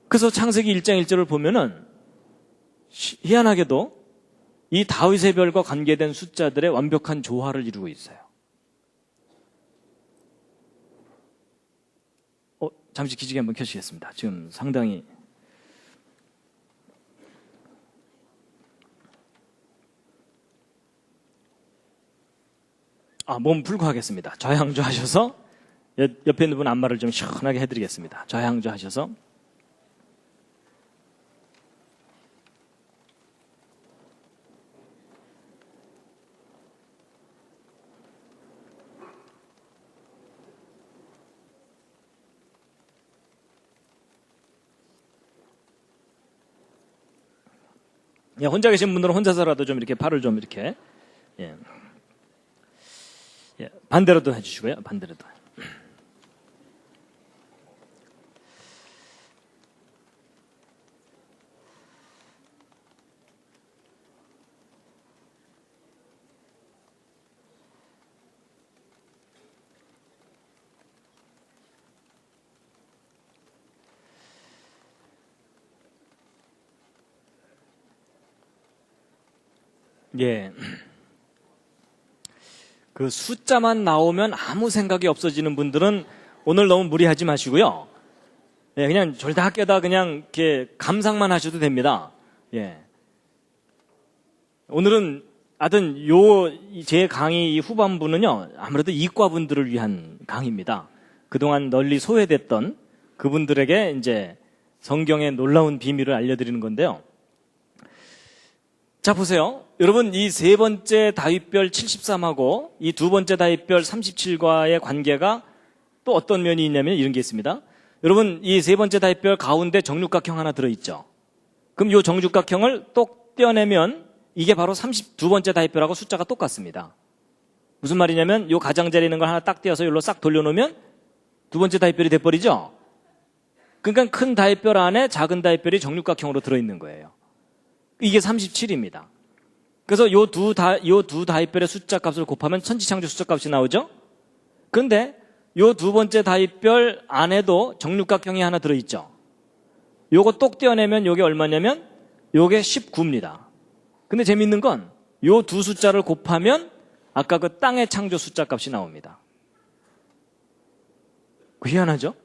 A: 그래서 창세기 1장 1절을 보면은 희한하게도 이 다윗의 별과 관계된 숫자들의 완벽한 조화를 이루고 있어요. 잠시 기지개 한번 켜시겠습니다. 지금 상당히 몸 풀고 하겠습니다. 좌양조 하셔서 옆에 있는 분 안마를 좀 시원하게 해드리겠습니다. 좌양조 하셔서 혼자 계신 분들은 혼자서라도 좀 이렇게 팔을 좀 이렇게 반대로도 해주시고요. 반대로도. 그 숫자만 나오면 아무 생각이 없어지는 분들은 오늘 너무 무리하지 마시고요. 그냥 졸다깨다 그냥 이렇게 감상만 하셔도 됩니다. 오늘은 하여튼 제 강의 후반부는요, 아무래도 이과분들을 위한 강의입니다. 그동안 널리 소외됐던 그분들에게 이제 성경의 놀라운 비밀을 알려드리는 건데요. 자, 보세요. 여러분, 이 세 번째 다윗별 73하고 이 두 번째 다윗별 37과의 관계가 또 어떤 면이 있냐면 이런 게 있습니다. 여러분, 이 세 번째 다윗별 가운데 정육각형 하나 들어있죠. 그럼 이 정육각형을 똑 떼어내면 이게 바로 32번째 다윗별하고 숫자가 똑같습니다. 무슨 말이냐면 이 가장자리에 있는 걸 하나 딱 떼어서 여기로 싹 돌려놓으면 두 번째 다윗별이 돼버리죠. 그러니까 큰 다윗별 안에 작은 다윗별이 정육각형으로 들어있는 거예요. 이게 37입니다. 그래서 요 두 다윗별의 숫자 값을 곱하면 천지창조 숫자 값이 나오죠? 그런데 요 두 번째 다윗별 안에도 정육각형이 하나 들어있죠? 요거 똑 떼어내면 요게 얼마냐면 요게 19입니다. 근데 재밌는 건 요 두 숫자를 곱하면 아까 그 땅의 창조 숫자 값이 나옵니다. 희한하죠?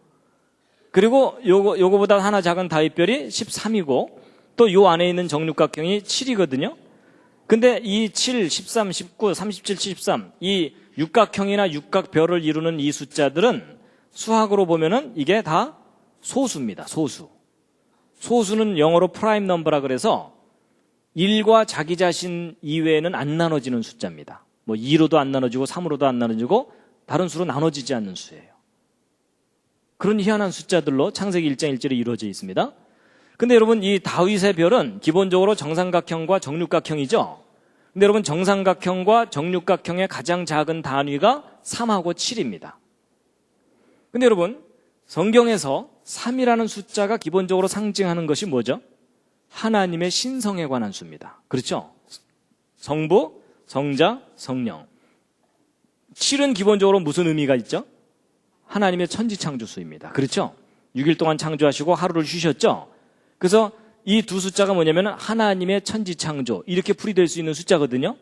A: 그리고 요거보다 하나 작은 다윗별이 13이고 또 요 안에 있는 정육각형이 7이거든요. 근데 이 7, 13, 19, 37, 73 이 육각형이나 육각별을 이루는 이 숫자들은 수학으로 보면은 이게 다 소수입니다. 소수는 영어로 프라임 넘버라 그래서 1과 자기 자신 이외에는 안 나눠지는 숫자입니다. 뭐 2로도 안 나눠지고 3으로도 안 나눠지고 다른 수로 나눠지지 않는 수예요. 그런 희한한 숫자들로 창세기 1장 1절에 이루어져 있습니다. 근데 여러분 이 다윗의 별은 기본적으로 정삼각형과 정육각형이죠. 근데 여러분 정삼각형과 정육각형의 가장 작은 단위가 3하고 7입니다. 근데 여러분 성경에서 3이라는 숫자가 기본적으로 상징하는 것이 뭐죠? 하나님의 신성에 관한 수입니다. 그렇죠? 성부, 성자, 성령. 7은 기본적으로 무슨 의미가 있죠? 하나님의 천지창조수입니다. 그렇죠? 6일 동안 창조하시고 하루를 쉬셨죠? 그래서 이 두 숫자가 뭐냐면 하나님의 천지창조 이렇게 풀이될 수 있는 숫자거든요.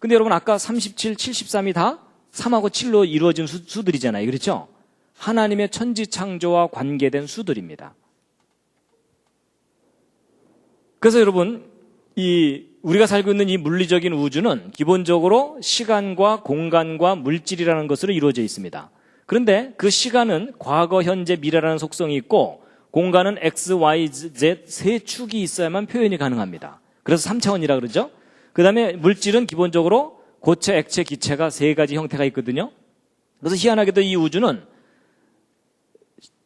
A: 근데 여러분 아까 37, 73이 다 3하고 7로 이루어진 수들이잖아요. 그렇죠? 하나님의 천지창조와 관계된 수들입니다. 그래서 여러분 우리가 살고 있는 이 물리적인 우주는 기본적으로 시간과 공간과 물질이라는 것으로 이루어져 있습니다. 그런데 그 시간은 과거, 현재, 미래라는 속성이 있고 공간은 X, Y, Z 세 축이 있어야만 표현이 가능합니다. 그래서 3차원이라 그러죠. 그 다음에 물질은 기본적으로 고체, 액체, 기체가 세 가지 형태가 있거든요. 그래서 희한하게도 이 우주는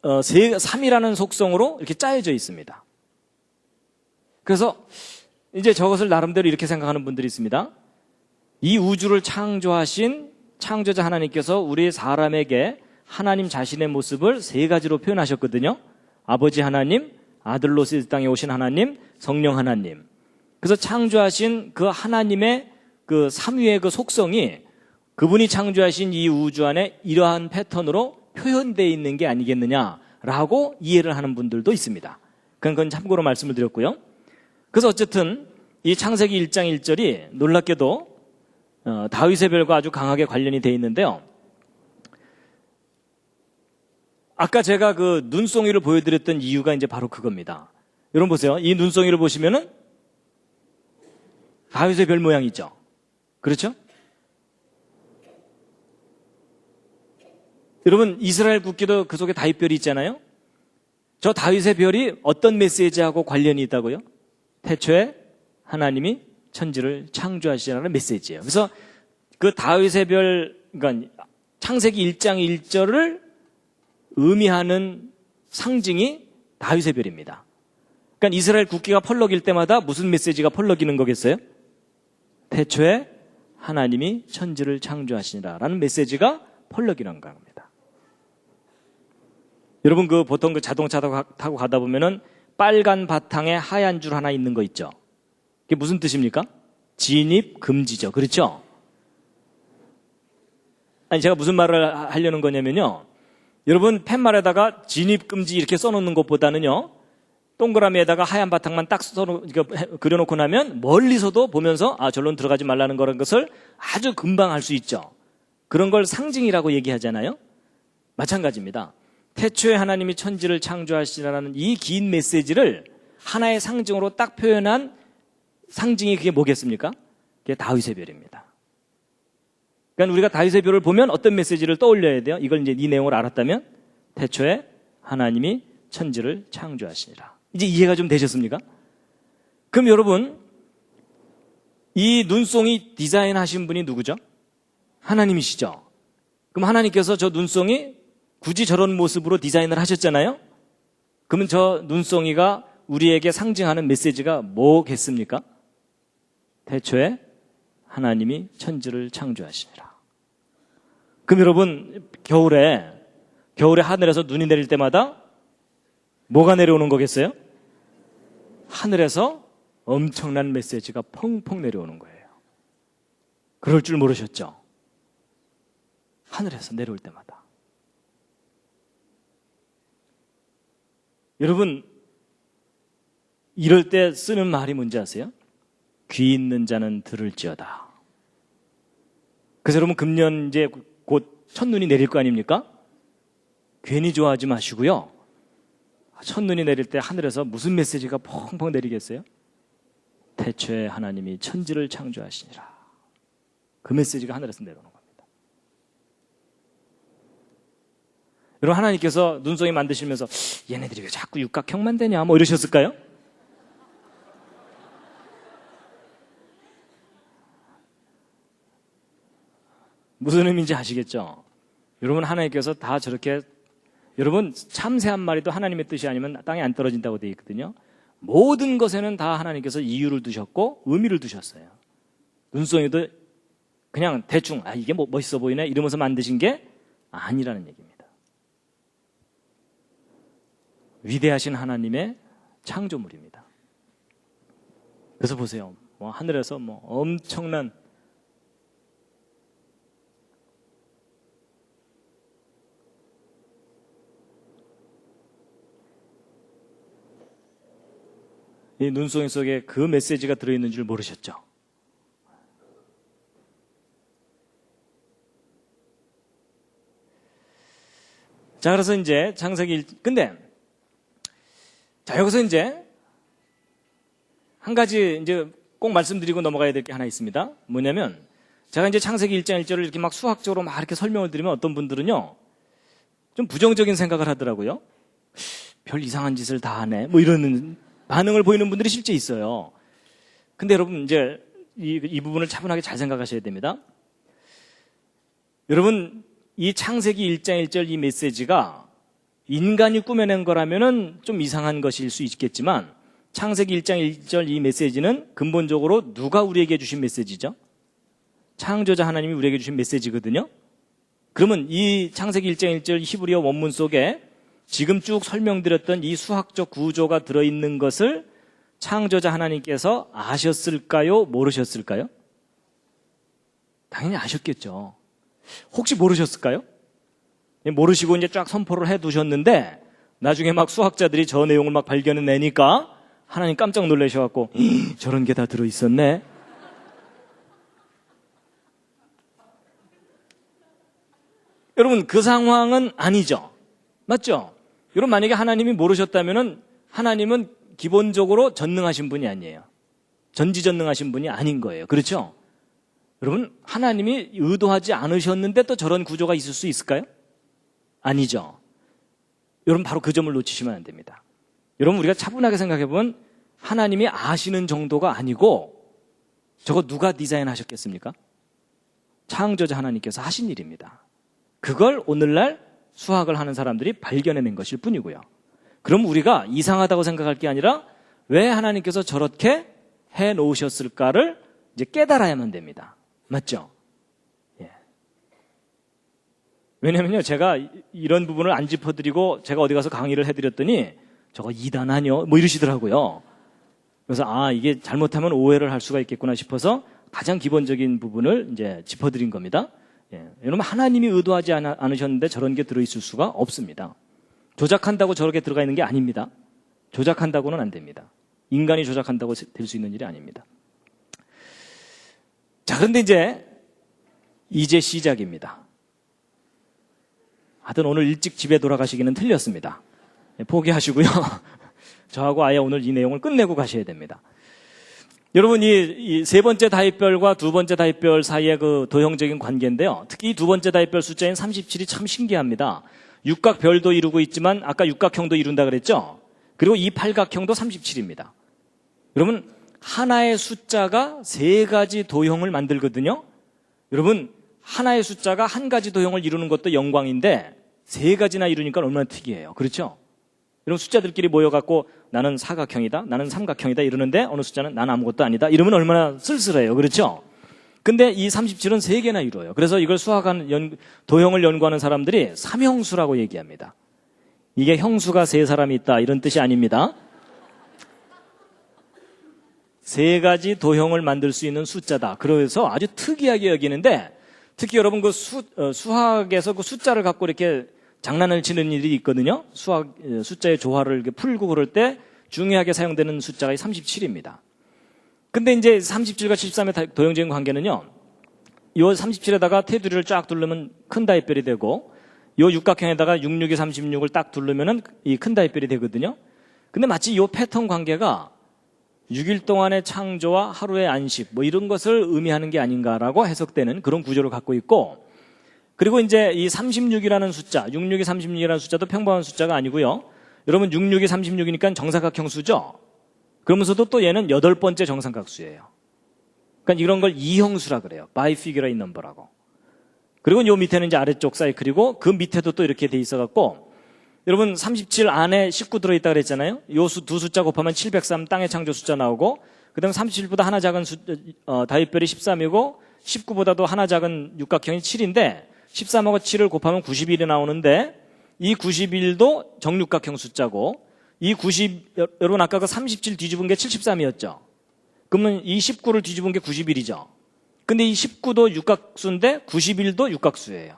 A: 3이라는 속성으로 이렇게 짜여져 있습니다. 그래서 이제 저것을 나름대로 이렇게 생각하는 분들이 있습니다. 이 우주를 창조하신 창조자 하나님께서 우리 사람에게 하나님 자신의 모습을 세 가지로 표현하셨거든요. 아버지 하나님, 아들로서 이 땅에 오신 하나님, 성령 하나님. 그래서 창조하신 그 하나님의 그 삼위의 그 속성이 그분이 창조하신 이 우주 안에 이러한 패턴으로 표현되어 있는 게 아니겠느냐라고 이해를 하는 분들도 있습니다. 그건 참고로 말씀을 드렸고요. 그래서 어쨌든 이 창세기 1장 1절이 놀랍게도 다윗의 별과 아주 강하게 관련이 되어 있는데요. 아까 제가 그 눈송이를 보여드렸던 이유가 이제 바로 그겁니다. 여러분 보세요. 이 눈송이를 보시면은 다윗의 별 모양이죠. 그렇죠? 여러분 이스라엘 국기도 그 속에 다윗별이 있잖아요. 저 다윗의 별이 어떤 메시지하고 관련이 있다고요? 태초에 하나님이 천지를 창조하시라는 메시지예요. 그래서 그 다윗의 별, 그러니까 창세기 1장 1절을 의미하는 상징이 다윗의 별입니다. 그러니까 이스라엘 국기가 펄럭일 때마다 무슨 메시지가 펄럭이는 거겠어요? 태초에 하나님이 천지를 창조하시니라라는 메시지가 펄럭이는 겁니다. 여러분 그 보통 그 자동차 타고 가다 보면은 빨간 바탕에 하얀 줄 하나 있는 거 있죠? 그게 무슨 뜻입니까? 진입 금지죠. 그렇죠? 아니 제가 무슨 말을 하려는 거냐면요. 여러분 팻말에다가 진입 금지 이렇게 써놓는 것보다는요. 동그라미에다가 하얀 바탕만 딱 그려놓고 나면 멀리서도 보면서 절로는 들어가지 말라는 거라는 것을 아주 금방 알 수 있죠. 그런 걸 상징이라고 얘기하잖아요. 마찬가지입니다. 태초에 하나님이 천지를 창조하시라는 이 긴 메시지를 하나의 상징으로 딱 표현한 상징이 그게 뭐겠습니까? 그게 다윗의 별입니다. 그러니까 우리가 다윗의 별을 보면 어떤 메시지를 떠올려야 돼요? 이걸 이제 이 내용을 알았다면 태초에 하나님이 천지를 창조하시니라. 이제 이해가 좀 되셨습니까? 그럼 여러분 이 눈송이 디자인하신 분이 누구죠? 하나님이시죠. 그럼 하나님께서 저 눈송이 굳이 저런 모습으로 디자인을 하셨잖아요. 그러면 저 눈송이가 우리에게 상징하는 메시지가 뭐겠습니까? 태초에 하나님이 천지를 창조하시니라. 그럼 여러분 겨울에 하늘에서 눈이 내릴 때마다 뭐가 내려오는 거겠어요? 하늘에서 엄청난 메시지가 펑펑 내려오는 거예요. 그럴 줄 모르셨죠? 하늘에서 내려올 때마다. 여러분 이럴 때 쓰는 말이 뭔지 아세요? 귀 있는 자는 들을지어다. 그래서 여러분 금년 이제 곧 첫눈이 내릴 거 아닙니까? 괜히 좋아하지 마시고요. 첫눈이 내릴 때 하늘에서 무슨 메시지가 펑펑 내리겠어요? 태초에 하나님이 천지를 창조하시니라. 그 메시지가 하늘에서 내려오는 겁니다. 여러분 하나님께서 눈송이 만드시면서 얘네들이 왜 자꾸 육각형만 되냐 뭐 이러셨을까요? 무슨 의미인지 아시겠죠? 여러분 하나님께서 다 저렇게 여러분 참새 한 마리도 하나님의 뜻이 아니면 땅에 안 떨어진다고 되어 있거든요. 모든 것에는 다 하나님께서 이유를 두셨고 의미를 두셨어요. 눈송이도 그냥 대충 이게 뭐 멋있어 보이네 이러면서 만드신 게 아니라는 얘기입니다. 위대하신 하나님의 창조물입니다. 그래서 보세요. 하늘에서 엄청난 이 눈송이 속에 그 메시지가 들어있는 줄 모르셨죠? 자, 그래서 이제 창세기 근데 자, 여기서 이제 한 가지 이제 꼭 말씀드리고 넘어가야 될 게 하나 있습니다. 뭐냐면 제가 이제 창세기 1장 1절을 이렇게 막 수학적으로 막 이렇게 설명을 드리면 어떤 분들은요. 좀 부정적인 생각을 하더라고요. 별 이상한 짓을 다 하네. 뭐 이런 반응을 보이는 분들이 실제 있어요. 근데 여러분 이제 이 부분을 차분하게 잘 생각하셔야 됩니다. 여러분 이 창세기 1장 1절 이 메시지가 인간이 꾸며낸 거라면은 좀 이상한 것일 수 있겠지만 창세기 1장 1절 이 메시지는 근본적으로 누가 우리에게 주신 메시지죠? 창조자 하나님이 우리에게 주신 메시지거든요. 그러면 이 창세기 1장 1절 히브리어 원문 속에 지금 쭉 설명드렸던 이 수학적 구조가 들어있는 것을 창조자 하나님께서 아셨을까요? 모르셨을까요? 당연히 아셨겠죠. 혹시 모르셨을까요? 모르시고 이제 쫙 선포를 해 두셨는데 나중에 막 수학자들이 저 내용을 막 발견해내니까 하나님 깜짝 놀라셔갖고 저런 게 다 들어있었네. 여러분 그 상황은 아니죠. 맞죠? 여러분 만약에 하나님이 모르셨다면은 하나님은 기본적으로 전능하신 분이 아니에요. 전지전능하신 분이 아닌 거예요. 그렇죠? 여러분 하나님이 의도하지 않으셨는데 또 저런 구조가 있을 수 있을까요? 아니죠. 여러분 바로 그 점을 놓치시면 안 됩니다. 여러분 우리가 차분하게 생각해보면 하나님이 아시는 정도가 아니고 저거 누가 디자인하셨겠습니까? 창조자 하나님께서 하신 일입니다. 그걸 오늘날 수학을 하는 사람들이 발견해낸 것일 뿐이고요. 그럼 우리가 이상하다고 생각할 게 아니라 왜 하나님께서 저렇게 해놓으셨을까를 이제 깨달아야만 됩니다. 맞죠? 예. 왜냐면요, 제가 이런 부분을 안 짚어드리고 제가 어디 가서 강의를 해드렸더니 저거 이단하뇨? 뭐 이러시더라고요. 그래서 이게 잘못하면 오해를 할 수가 있겠구나 싶어서 가장 기본적인 부분을 이제 짚어드린 겁니다. 예. 여러분 하나님이 의도하지 않으셨는데 저런 게 들어있을 수가 없습니다. 조작한다고 저렇게 들어가 있는 게 아닙니다. 조작한다고는 안 됩니다. 인간이 조작한다고 될 수 있는 일이 아닙니다. 자, 그런데 이제 시작입니다. 하여튼 오늘 일찍 집에 돌아가시기는 틀렸습니다. 예, 포기하시고요. 저하고 아예 오늘 이 내용을 끝내고 가셔야 됩니다. 여러분 이 세 번째 다윗별과 두 번째 다윗별 사이의 그 도형적인 관계인데요. 특히 이 두 번째 다윗별 숫자인 37이 참 신기합니다. 육각별도 이루고 있지만 아까 육각형도 이룬다 그랬죠. 그리고 이 팔각형도 37입니다. 여러분 하나의 숫자가 세 가지 도형을 만들거든요. 여러분 하나의 숫자가 한 가지 도형을 이루는 것도 영광인데 세 가지나 이루니까 얼마나 특이해요. 그렇죠? 여러분 숫자들끼리 모여갖고 나는 사각형이다, 나는 삼각형이다 이러는데 어느 숫자는 난 아무것도 아니다 이러면 얼마나 쓸쓸해요. 그렇죠? 근데 이 37은 세 개나 이루어요. 그래서 이걸 수학하는 도형을 연구하는 사람들이 삼형수라고 얘기합니다. 이게 형수가 세 사람이 있다 이런 뜻이 아닙니다. 세 가지 도형을 만들 수 있는 숫자다. 그래서 아주 특이하게 여기는데 특히 여러분 그 수학에서 그 숫자를 갖고 이렇게 장난을 치는 일이 있거든요. 숫자의 조화를 이렇게 풀고 그럴 때 중요하게 사용되는 숫자가 37입니다. 근데 이제 37과 73의 도형적인 관계는요. 요 37에다가 테두리를 쫙 두르면 큰 다윗별이 되고 요 육각형에다가 6, 6이 36을 딱 두르면은 이 큰 다윗별이 되거든요. 근데 마치 요 패턴 관계가 6일 동안의 창조와 하루의 안식 뭐 이런 것을 의미하는 게 아닌가라고 해석되는 그런 구조를 갖고 있고 그리고 이제 이 36이라는 숫자, 66이 36이라는 숫자도 평범한 숫자가 아니고요. 여러분 66이 36이니까 정사각형 수죠. 그러면서도 또 얘는 8번째 정삼각수예요. 그러니까 이런 걸 이형수라 그래요. 바이피규러인 넘버라고. 그리고 요 밑에는 이제 아래쪽 사이클이고 그 밑에도 또 이렇게 돼 있어갖고 여러분 37 안에 19 들어있다 그랬잖아요. 요 두 숫자 곱하면 703 땅의 창조 숫자 나오고 그다음 37보다 하나 작은 다윗별이 13이고 19보다도 하나 작은 육각형이 7인데 13하고 7을 곱하면 91이 나오는데 이 91도 정육각형 숫자고 이 90 여러분 아까 그 37 뒤집은 게 73이었죠. 그러면 이 19를 뒤집은 게 91이죠. 근데 이 19도 육각수인데 91도 육각수예요.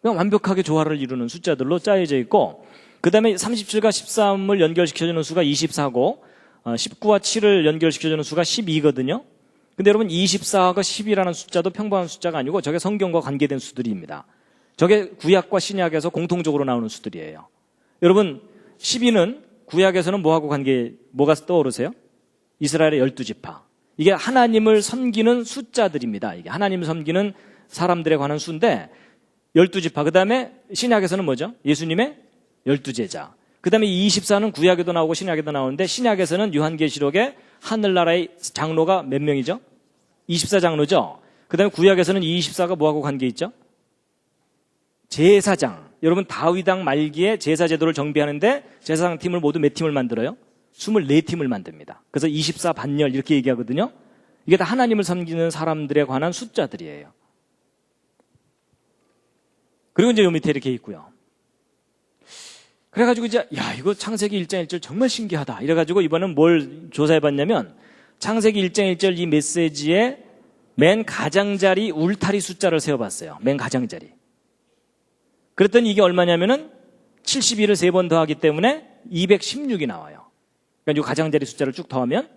A: 그냥 완벽하게 조화를 이루는 숫자들로 짜여져 있고 그 다음에 37과 13을 연결시켜주는 수가 24고 19와 7을 연결시켜주는 수가 12거든요. 근데 여러분 24가 10이라는 숫자도 평범한 숫자가 아니고 저게 성경과 관계된 수들입니다. 저게 구약과 신약에서 공통적으로 나오는 수들이에요. 여러분 12는 구약에서는 뭐가 떠오르세요? 이스라엘의 12지파. 이게 하나님을 섬기는 숫자들입니다. 이게 하나님을 섬기는 사람들에 관한 수인데 12지파. 그 다음에 신약에서는 뭐죠? 예수님의 12제자. 그 다음에 24는 구약에도 나오고 신약에도 나오는데 신약에서는 요한계시록에 하늘나라의 장로가 몇 명이죠? 24장로죠. 그 다음에 구약에서는 이 24가 뭐하고 관계 있죠? 제사장. 여러분 다윗왕 말기에 제사 제도를 정비하는데 제사장 팀을 모두 몇 팀을 만들어요? 24팀을 만듭니다. 그래서 24 반열 이렇게 얘기하거든요. 이게 다 하나님을 섬기는 사람들에 관한 숫자들이에요. 그리고 이제 요 밑에 이렇게 있고요. 그래가지고 이제 이거 창세기 1장 1절 정말 신기하다. 이래가지고 이번엔 뭘 조사해봤냐면 창세기 1장 1절 이 메시지에 맨 가장자리 울타리 숫자를 세워봤어요. 맨 가장자리. 그랬더니 이게 얼마냐면은 71을 3번 더하기 때문에 216이 나와요. 그러니까 이 가장자리 숫자를 쭉 더하면.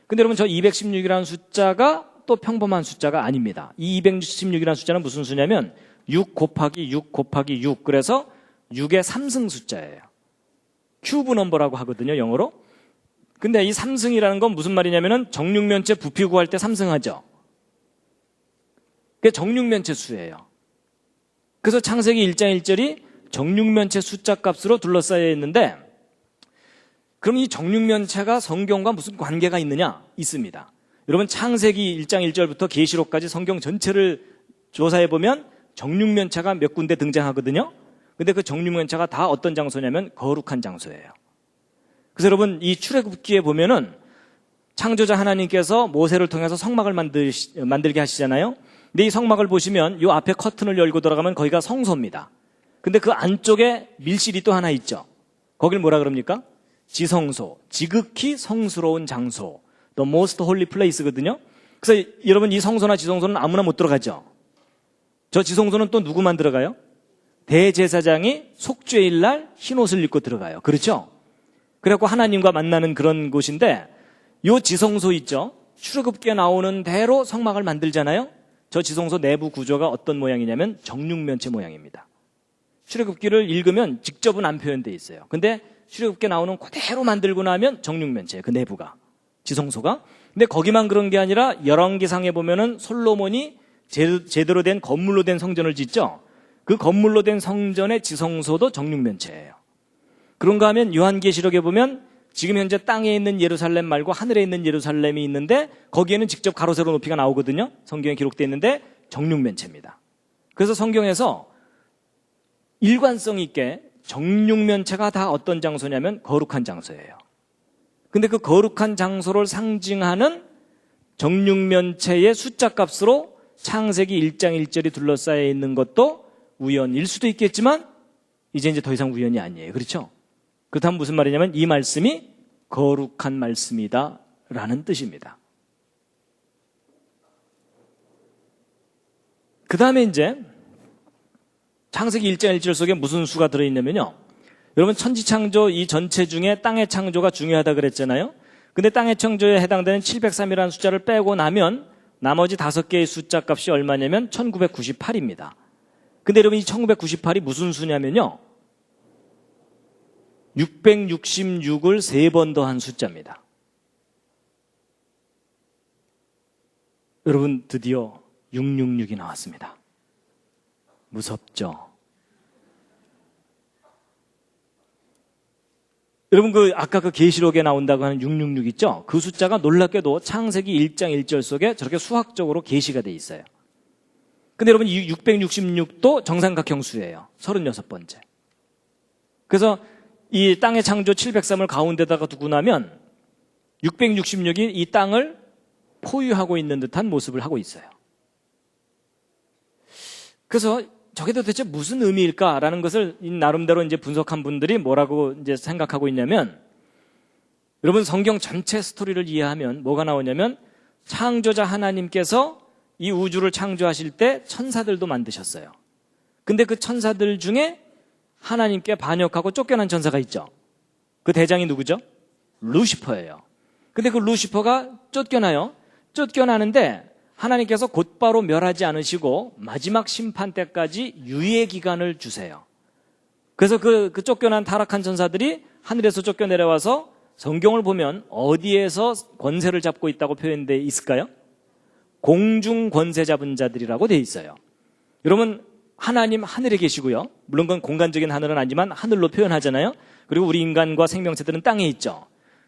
A: 근데 여러분 저 216이라는 숫자가 또 평범한 숫자가 아닙니다. 이 216이라는 숫자는 무슨 수냐면 6 곱하기 6 곱하기 6. 그래서 6의 3승 숫자예요. 큐브 넘버라고 하거든요, 영어로. 근데 이 3승이라는 건 무슨 말이냐면은 정육면체 부피 구할 때 3승하죠. 그게 정육면체 수예요. 그래서 창세기 1장 1절이 정육면체 숫자 값으로 둘러싸여 있는데, 그럼 이 정육면체가 성경과 무슨 관계가 있느냐? 있습니다. 여러분 창세기 1장 1절부터 계시록까지 성경 전체를 조사해보면 정육면체가 몇 군데 등장하거든요. 근데 그 정육면체가 다 어떤 장소냐면 거룩한 장소예요. 그래서 여러분 이 출애굽기에 보면은 창조자 하나님께서 모세를 통해서 성막을 만들게 하시잖아요. 근데 이 성막을 보시면 이 앞에 커튼을 열고 들어가면 거기가 성소입니다. 근데 그 안쪽에 밀실이 또 하나 있죠. 거길 뭐라 그럽니까? 지성소, 지극히 성스러운 장소, the most holy place거든요. 그래서 여러분 이 성소나 지성소는 아무나 못 들어가죠. 저 지성소는 또 누구만 들어가요? 대제사장이 속죄일 날 흰옷을 입고 들어가요. 그렇죠? 그래갖고 하나님과 만나는 그런 곳인데, 요 지성소 있죠? 출애굽기에 나오는 대로 성막을 만들잖아요? 저 지성소 내부 구조가 어떤 모양이냐면 정육면체 모양입니다. 출애굽기를 읽으면 직접은 안 표현되어 있어요. 근데 출애굽기에 나오는 그대로 만들고 나면 정육면체, 그 내부가, 지성소가. 근데 거기만 그런 게 아니라 열왕기상에 보면은 솔로몬이 제대로 된 건물로 된 성전을 짓죠? 그 건물로 된 성전의 지성소도 정육면체예요. 그런가 하면 요한계시록에 보면 지금 현재 땅에 있는 예루살렘 말고 하늘에 있는 예루살렘이 있는데 거기에는 직접 가로 세로 높이가 나오거든요. 성경에 기록되어 있는데 정육면체입니다. 그래서 성경에서 일관성 있게 정육면체가 다 어떤 장소냐면 거룩한 장소예요. 근데 그 거룩한 장소를 상징하는 정육면체의 숫자 값으로 창세기 1장 1절이 둘러싸여 있는 것도 우연일 수도 있겠지만 이제 더 이상 우연이 아니에요. 그렇죠? 그렇다면 무슨 말이냐면 이 말씀이 거룩한 말씀이다 라는 뜻입니다. 그 다음에 이제 창세기 1장 1절 속에 무슨 수가 들어있냐면요, 여러분 천지창조 이 전체 중에 땅의 창조가 중요하다 그랬잖아요. 근데 땅의 창조에 해당되는 703이라는 숫자를 빼고 나면 나머지 5개의 숫자 값이 얼마냐면 1998입니다. 근데 여러분 이 1998이 무슨 수냐면요, 666을 3번 더한 숫자입니다. 여러분 드디어 666이 나왔습니다. 무섭죠? 여러분 아까 그 계시록에 나온다고 하는 666 있죠? 그 숫자가 놀랍게도 창세기 1장 1절 속에 저렇게 수학적으로 계시가 돼 있어요. 근데 여러분 이 666도 정삼각형 수예요. 36번째. 그래서 이 땅의 창조 703을 가운데다가 두고 나면 666이 이 땅을 포유하고 있는 듯한 모습을 하고 있어요. 그래서 저게 도대체 무슨 의미일까라는 것을 나름대로 이제 분석한 분들이 뭐라고 이제 생각하고 있냐면, 여러분 성경 전체 스토리를 이해하면 뭐가 나오냐면 창조자 하나님께서 이 우주를 창조하실 때 천사들도 만드셨어요. 근데 그 천사들 중에 하나님께 반역하고 쫓겨난 천사가 있죠. 그 대장이 누구죠? 루시퍼예요. 근데 그 루시퍼가 쫓겨나요. 쫓겨나는데 하나님께서 곧바로 멸하지 않으시고 마지막 심판 때까지 유예 기간을 주세요. 그래서 그 쫓겨난 타락한 천사들이 하늘에서 쫓겨내려와서 성경을 보면 어디에서 권세를 잡고 있다고 표현되어 있을까요? 공중 권세 잡은 자들이라고 되어 있어요. 여러분 하나님 하늘에 계시고요. 물론 그건 공간적인 하늘은 아니지만 하늘로 표현하잖아요. 그리고 우리 인간과 생명체들은 땅에 있죠.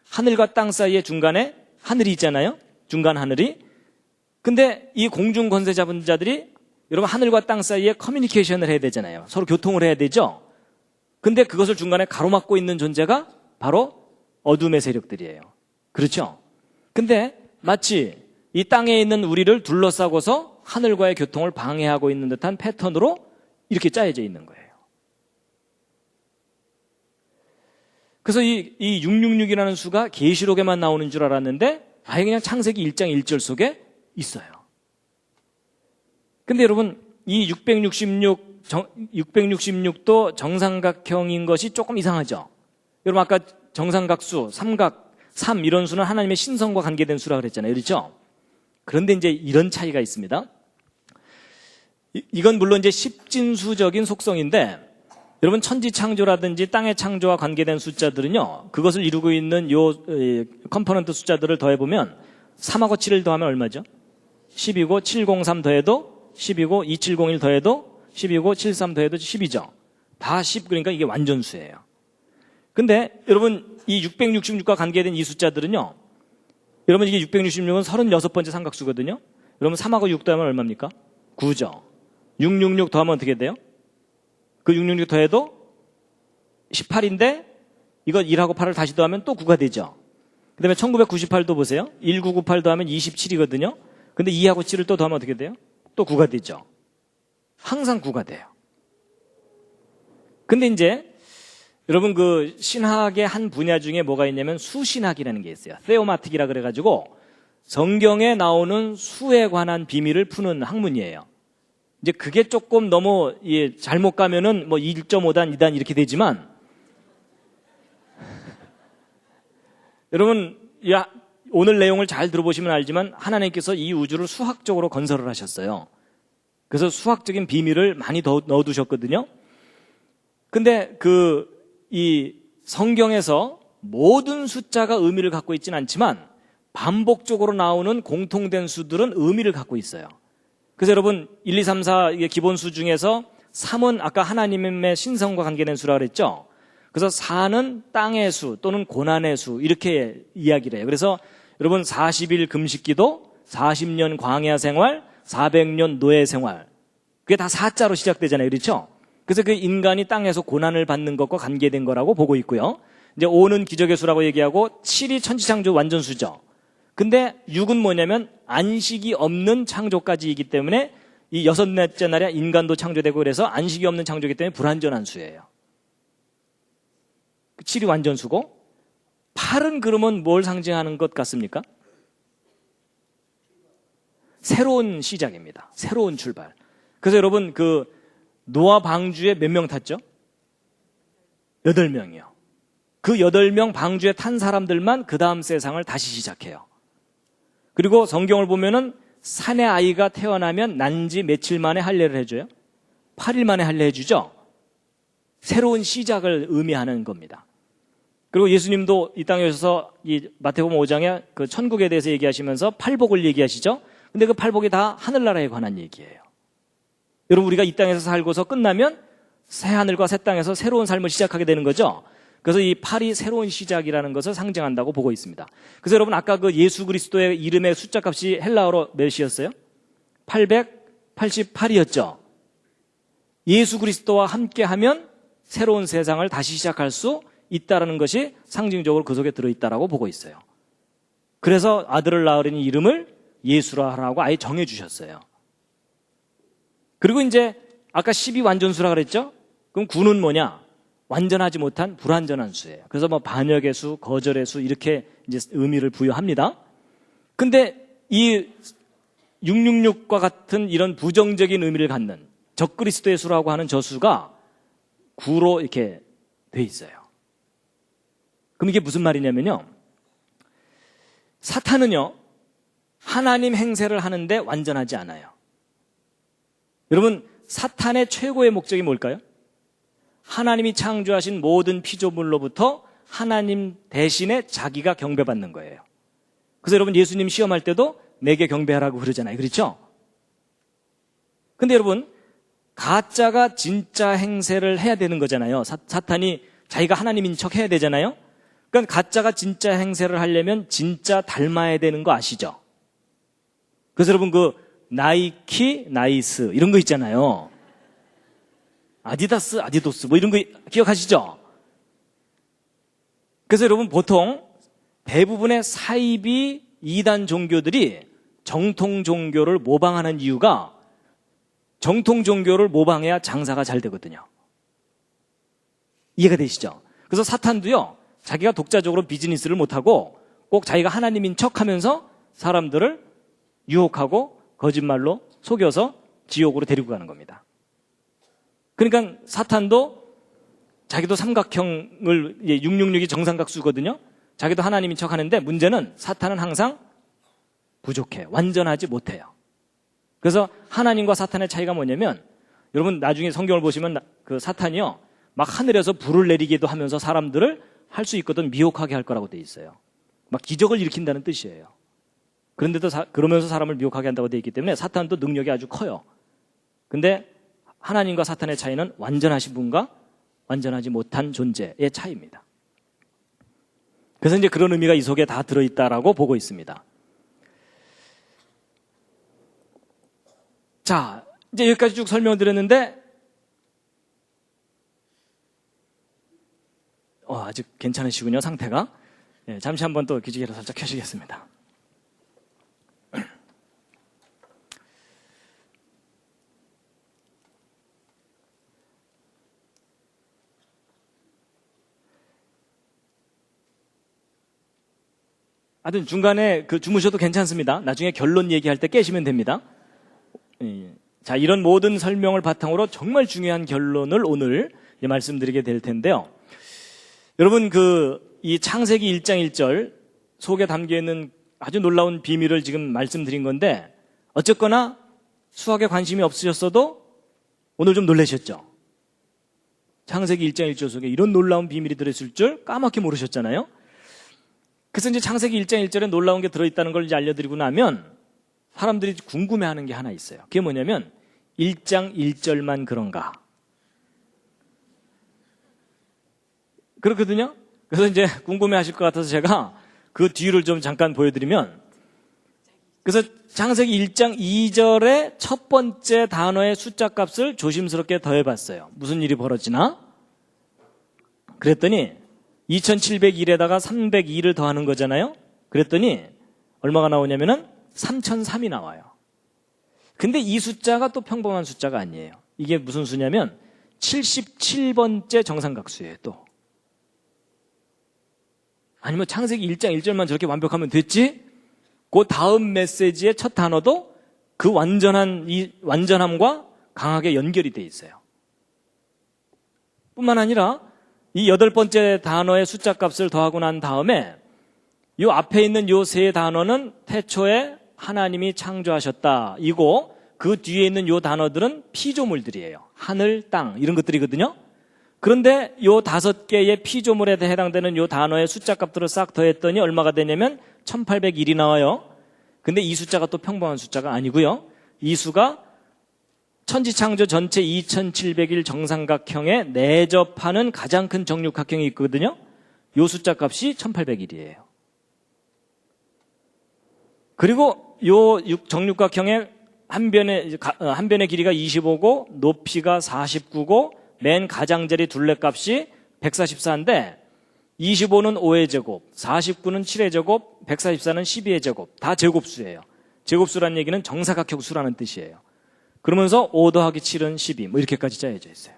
A: 하늘과 땅 사이에 중간에 하늘이 있잖아요. 중간 하늘이. 근데 이 공중 권세 잡은 자들이 여러분 하늘과 땅 사이에 커뮤니케이션을 해야 되잖아요. 서로 교통을 해야 되죠. 근데 그것을 중간에 가로막고 있는 존재가 바로 어둠의 세력들이에요. 그렇죠? 근데 마치 이 땅에 있는 우리를 둘러싸고서 하늘과의 교통을 방해하고 있는 듯한 패턴으로 이렇게 짜여져 있는 거예요. 그래서 이 666이라는 수가 계시록에만 나오는 줄 알았는데 아예 그냥 창세기 1장 1절 속에 있어요. 근데 여러분 이 666도 정삼각형인 것이 조금 이상하죠. 여러분 아까 정삼각수, 삼각, 3 이런 수는 하나님의 신성과 관계된 수라 그랬잖아요. 그렇죠? 그런데 이제 이런 차이가 있습니다. 이건 물론 이제 십진수적인 속성인데 여러분 천지창조라든지 땅의 창조와 관계된 숫자들은요, 그것을 이루고 있는 요 컴포넌트 숫자들을 더해보면 3하고 7을 더하면 얼마죠? 10이고 703 더해도 10이고 2701 더해도 10이고 73 더해도 10이죠. 다 10, 그러니까 이게 완전수예요. 근데 여러분 이 666과 관계된 이 숫자들은요, 여러분 이게 666은 36번째 삼각수거든요. 여러분 3하고 6 더하면 얼마입니까? 9죠. 666 더하면 어떻게 돼요? 그 666 더해도 18인데 이거 1하고 8을 다시 더하면 또 9가 되죠. 그 다음에 1998도 보세요. 1998 더하면 27이거든요. 근데 2하고 7을 또 더하면 어떻게 돼요? 또 9가 되죠. 항상 9가 돼요. 근데 이제 여러분 그 신학의 한 분야 중에 뭐가 있냐면 수신학이라는 게 있어요. 세오마틱이라 그래가지고 성경에 나오는 수에 관한 비밀을 푸는 학문이에요. 이제 그게 조금 너무 잘못 가면은 뭐 1.5단, 2단 이렇게 되지만 여러분 오늘 내용을 잘 들어보시면 알지만 하나님께서 이 우주를 수학적으로 건설을 하셨어요. 그래서 수학적인 비밀을 많이 넣어두셨거든요. 근데 이 성경에서 모든 숫자가 의미를 갖고 있지는 않지만 반복적으로 나오는 공통된 수들은 의미를 갖고 있어요. 그래서 여러분 1, 2, 3, 4 이게 기본수 중에서 3은 아까 하나님의 신성과 관계된 수라고 그랬죠. 그래서 4는 땅의 수 또는 고난의 수 이렇게 이야기를 해요. 그래서 여러분 40일 금식기도, 40년 광야 생활, 400년 노예 생활, 그게 다 4자로 시작되잖아요. 그렇죠? 그래서 그 인간이 땅에서 고난을 받는 것과 관계된 거라고 보고 있고요. 이제 5는 기적의 수라고 얘기하고 7이 천지창조 완전수죠. 근데 6은 뭐냐면 안식이 없는 창조까지이기 때문에 이 6째 날에 인간도 창조되고 그래서 안식이 없는 창조이기 때문에 불완전한 수예요. 7이 완전수고 8은 그러면 뭘 상징하는 것 같습니까? 새로운 시작입니다. 새로운 출발. 그래서 여러분 그 노아 방주에 몇 명 탔죠? 8명이요. 그 8명 방주에 탄 사람들만 그 다음 세상을 다시 시작해요. 그리고 성경을 보면은 산의 아이가 태어나면 난지 며칠 만에 할례를 해줘요? 8일 만에 할례 해주죠? 새로운 시작을 의미하는 겁니다. 그리고 예수님도 이 땅에 오셔서 이 마태복음 5장에 그 천국에 대해서 얘기하시면서 팔복을 얘기하시죠? 근데 그 팔복이 다 하늘나라에 관한 얘기예요. 여러분 우리가 이 땅에서 살고서 끝나면 새 하늘과 새 땅에서 새로운 삶을 시작하게 되는 거죠. 그래서 이 8이 새로운 시작이라는 것을 상징한다고 보고 있습니다. 그래서 여러분 아까 그 예수 그리스도의 이름의 숫자 값이 헬라어로 몇이었어요? 888이었죠. 예수 그리스도와 함께하면 새로운 세상을 다시 시작할 수 있다는 것이 상징적으로 그 속에 들어있다라고 보고 있어요. 그래서 아들을 낳으려니 이름을 예수라 하라고 아예 정해주셨어요. 그리고 이제 아까 10이 완전수라 그랬죠? 그럼 9는 뭐냐? 완전하지 못한 불완전한 수예요. 그래서 뭐 반역의 수, 거절의 수 이렇게 이제 의미를 부여합니다. 근데 이 666과 같은 이런 부정적인 의미를 갖는 적그리스도의 수라고 하는 저 수가 9로 이렇게 돼 있어요. 그럼 이게 무슨 말이냐면요. 사탄은요, 하나님 행세를 하는데 완전하지 않아요. 여러분, 사탄의 최고의 목적이 뭘까요? 하나님이 창조하신 모든 피조물로부터 하나님 대신에 자기가 경배받는 거예요. 그래서 여러분 예수님 시험할 때도 내게 경배하라고 그러잖아요. 그렇죠? 근데 여러분 가짜가 진짜 행세를 해야 되는 거잖아요. 사탄이 자기가 하나님인 척 해야 되잖아요. 그러니까 가짜가 진짜 행세를 하려면 진짜 닮아야 되는 거 아시죠? 그래서 여러분 그 나이키, 나이스 이런 거 있잖아요. 아디다스, 아디도스 뭐 이런 거 기억하시죠? 그래서 여러분 보통 대부분의 사이비 이단 종교들이 정통 종교를 모방하는 이유가 정통 종교를 모방해야 장사가 잘 되거든요. 이해가 되시죠? 그래서 사탄도요, 자기가 독자적으로 비즈니스를 못하고 꼭 자기가 하나님인 척하면서 사람들을 유혹하고 거짓말로 속여서 지옥으로 데리고 가는 겁니다. 그러니까 사탄도 자기도 삼각형을 666이 정삼각수거든요. 자기도 하나님인 척하는데 문제는 사탄은 항상 부족해. 완전하지 못해요. 그래서 하나님과 사탄의 차이가 뭐냐면, 여러분 나중에 성경을 보시면 그 사탄이요, 막 하늘에서 불을 내리기도 하면서 사람들을 할 수 있거든 미혹하게 할 거라고 돼 있어요. 막 기적을 일으킨다는 뜻이에요. 그런데도 그러면서 사람을 미혹하게 한다고 돼 있기 때문에 사탄도 능력이 아주 커요. 근데 하나님과 사탄의 차이는 완전하신 분과 완전하지 못한 존재의 차이입니다. 그래서 이제 그런 의미가 이 속에 다 들어있다라고 보고 있습니다. 자, 이제 여기까지 쭉 설명드렸는데, 아직 괜찮으시군요, 상태가. 네, 잠시 한번 또 기지개를 살짝 켜시겠습니다. 하여튼 중간에 주무셔도 괜찮습니다. 나중에 결론 얘기할 때 깨시면 됩니다. 자, 이런 모든 설명을 바탕으로 정말 중요한 결론을 오늘 말씀드리게 될 텐데요. 여러분, 이 창세기 1장 1절 속에 담겨 있는 아주 놀라운 비밀을 지금 말씀드린 건데, 어쨌거나 수학에 관심이 없으셨어도 오늘 좀 놀라셨죠? 창세기 1장 1절 속에 이런 놀라운 비밀이 들어있을 줄 까맣게 모르셨잖아요? 그래서 이제 창세기 1장 1절에 놀라운 게 들어있다는 걸 이제 알려드리고 나면 사람들이 궁금해하는 게 하나 있어요. 그게 뭐냐면 1장 1절만 그런가? 그렇거든요. 그래서 이제 궁금해하실 것 같아서 제가 그 뒤를 좀 잠깐 보여드리면, 그래서 창세기 1장 2절의 첫 번째 단어의 숫자 값을 조심스럽게 더해봤어요. 무슨 일이 벌어지나? 그랬더니 2701에다가 302를 더하는 거잖아요. 그랬더니 얼마가 나오냐면은 3003이 나와요. 근데 이 숫자가 또 평범한 숫자가 아니에요. 이게 무슨 수냐면 77번째 정삼각수예요. 또 아니면 창세기 1장 1절만 저렇게 완벽하면 됐지? 그 다음 메시지의 첫 단어도 그 완전함과 강하게 연결이 돼 있어요. 뿐만 아니라 이 8번째 단어의 숫자 값을 더하고 난 다음에 이 앞에 있는 이 세 단어는 태초에 하나님이 창조하셨다 이고, 그 뒤에 있는 이 단어들은 피조물들이에요. 하늘, 땅 이런 것들이거든요. 그런데 이 5개의 피조물에 해당되는 이 단어의 숫자 값들을 싹 더했더니 얼마가 되냐면 1801이 나와요. 근데 이 숫자가 또 평범한 숫자가 아니고요. 이 수가 천지창조 전체 2701 정삼각형에 내접하는 가장 큰 정육각형이 있거든요. 이 숫자 값이 1801이에요. 그리고 이 정육각형의 한 변의 길이가 25고 높이가 49고 맨 가장자리 둘레값이 144인데 25는 5의 제곱, 49는 7의 제곱, 144는 12의 제곱, 다 제곱수예요. 제곱수라는 얘기는 정사각형 수라는 뜻이에요. 그러면서 5 더하기 7은 12, 뭐 이렇게까지 짜여져 있어요.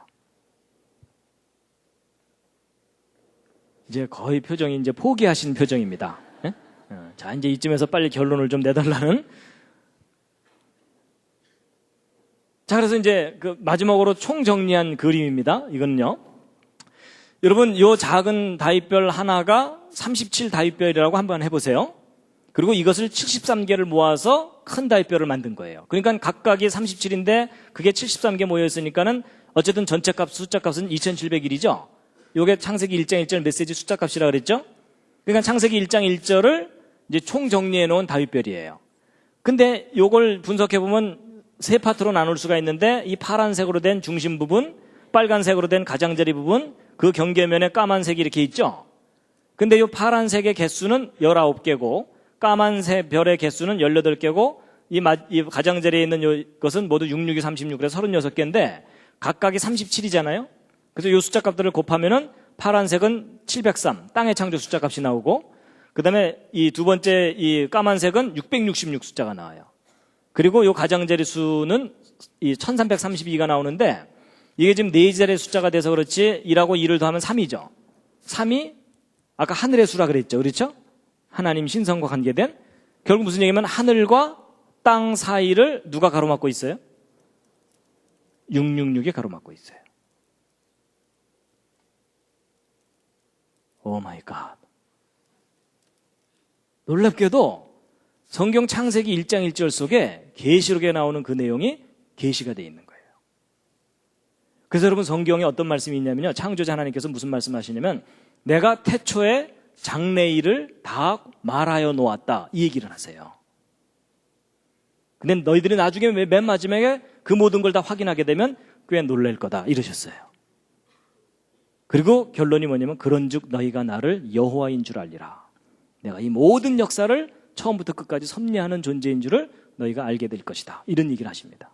A: 이제 거의 표정이 이제 포기하신 표정입니다. 네? 자, 이제 이쯤에서 빨리 결론을 좀 내달라는. 자, 그래서 이제 마지막으로 총정리한 그림입니다. 이거는요. 여러분, 요 작은 다윗별 하나가 37 다윗별이라고 한번 해보세요. 그리고 이것을 73개를 모아서 큰 다윗별을 만든 거예요. 그러니까 각각이 37인데 그게 73개 모여있으니까는 어쨌든 전체 값, 숫자 값은 2701이죠. 요게 창세기 1장 1절 메시지 숫자 값이라 그랬죠. 그러니까 창세기 1장 1절을 이제 총 정리해 놓은 다윗별이에요. 근데 요걸 분석해 보면 세 파트로 나눌 수가 있는데, 이 파란색으로 된 중심 부분, 빨간색으로 된 가장자리 부분, 그 경계면에 까만색이 이렇게 있죠. 근데 이 파란색의 개수는 19개고 까만색 별의 개수는 18개고 이 가장자리에 있는 것은 모두 66이 36, 그래서 36개인데 각각이 37이잖아요. 그래서 이 숫자 값들을 곱하면은 파란색은 703, 땅의 창조 숫자 값이 나오고, 그 다음에 이 두 번째 이 까만색은 666 숫자가 나와요. 그리고 이 가장자리 수는 이 1332가 나오는데 이게 지금 네 자리의 숫자가 돼서 그렇지 1하고 2를 더하면 3이죠. 3이 아까 하늘의 수라 그랬죠. 그렇죠? 하나님 신성과 관계된 결국 무슨 얘기냐면 하늘과 땅 사이를 누가 가로막고 있어요? 666이 가로막고 있어요. 오 마이 갓. 놀랍게도 성경 창세기 1장 1절 속에 계시록에 나오는 그 내용이 계시가 되어 있는 거예요. 그래서 여러분 성경에 어떤 말씀이 있냐면요. 창조자 하나님께서 무슨 말씀하시냐면 내가 태초에 장래일을 다 말하여 놓았다. 이 얘기를 하세요. 근데 너희들이 나중에 맨 마지막에 그 모든 걸 다 확인하게 되면 꽤 놀랄 거다. 이러셨어요. 그리고 결론이 뭐냐면 그런즉 너희가 나를 여호와인 줄 알리라. 내가 이 모든 역사를 처음부터 끝까지 섭리하는 존재인 줄을 너희가 알게 될 것이다. 이런 얘기를 하십니다.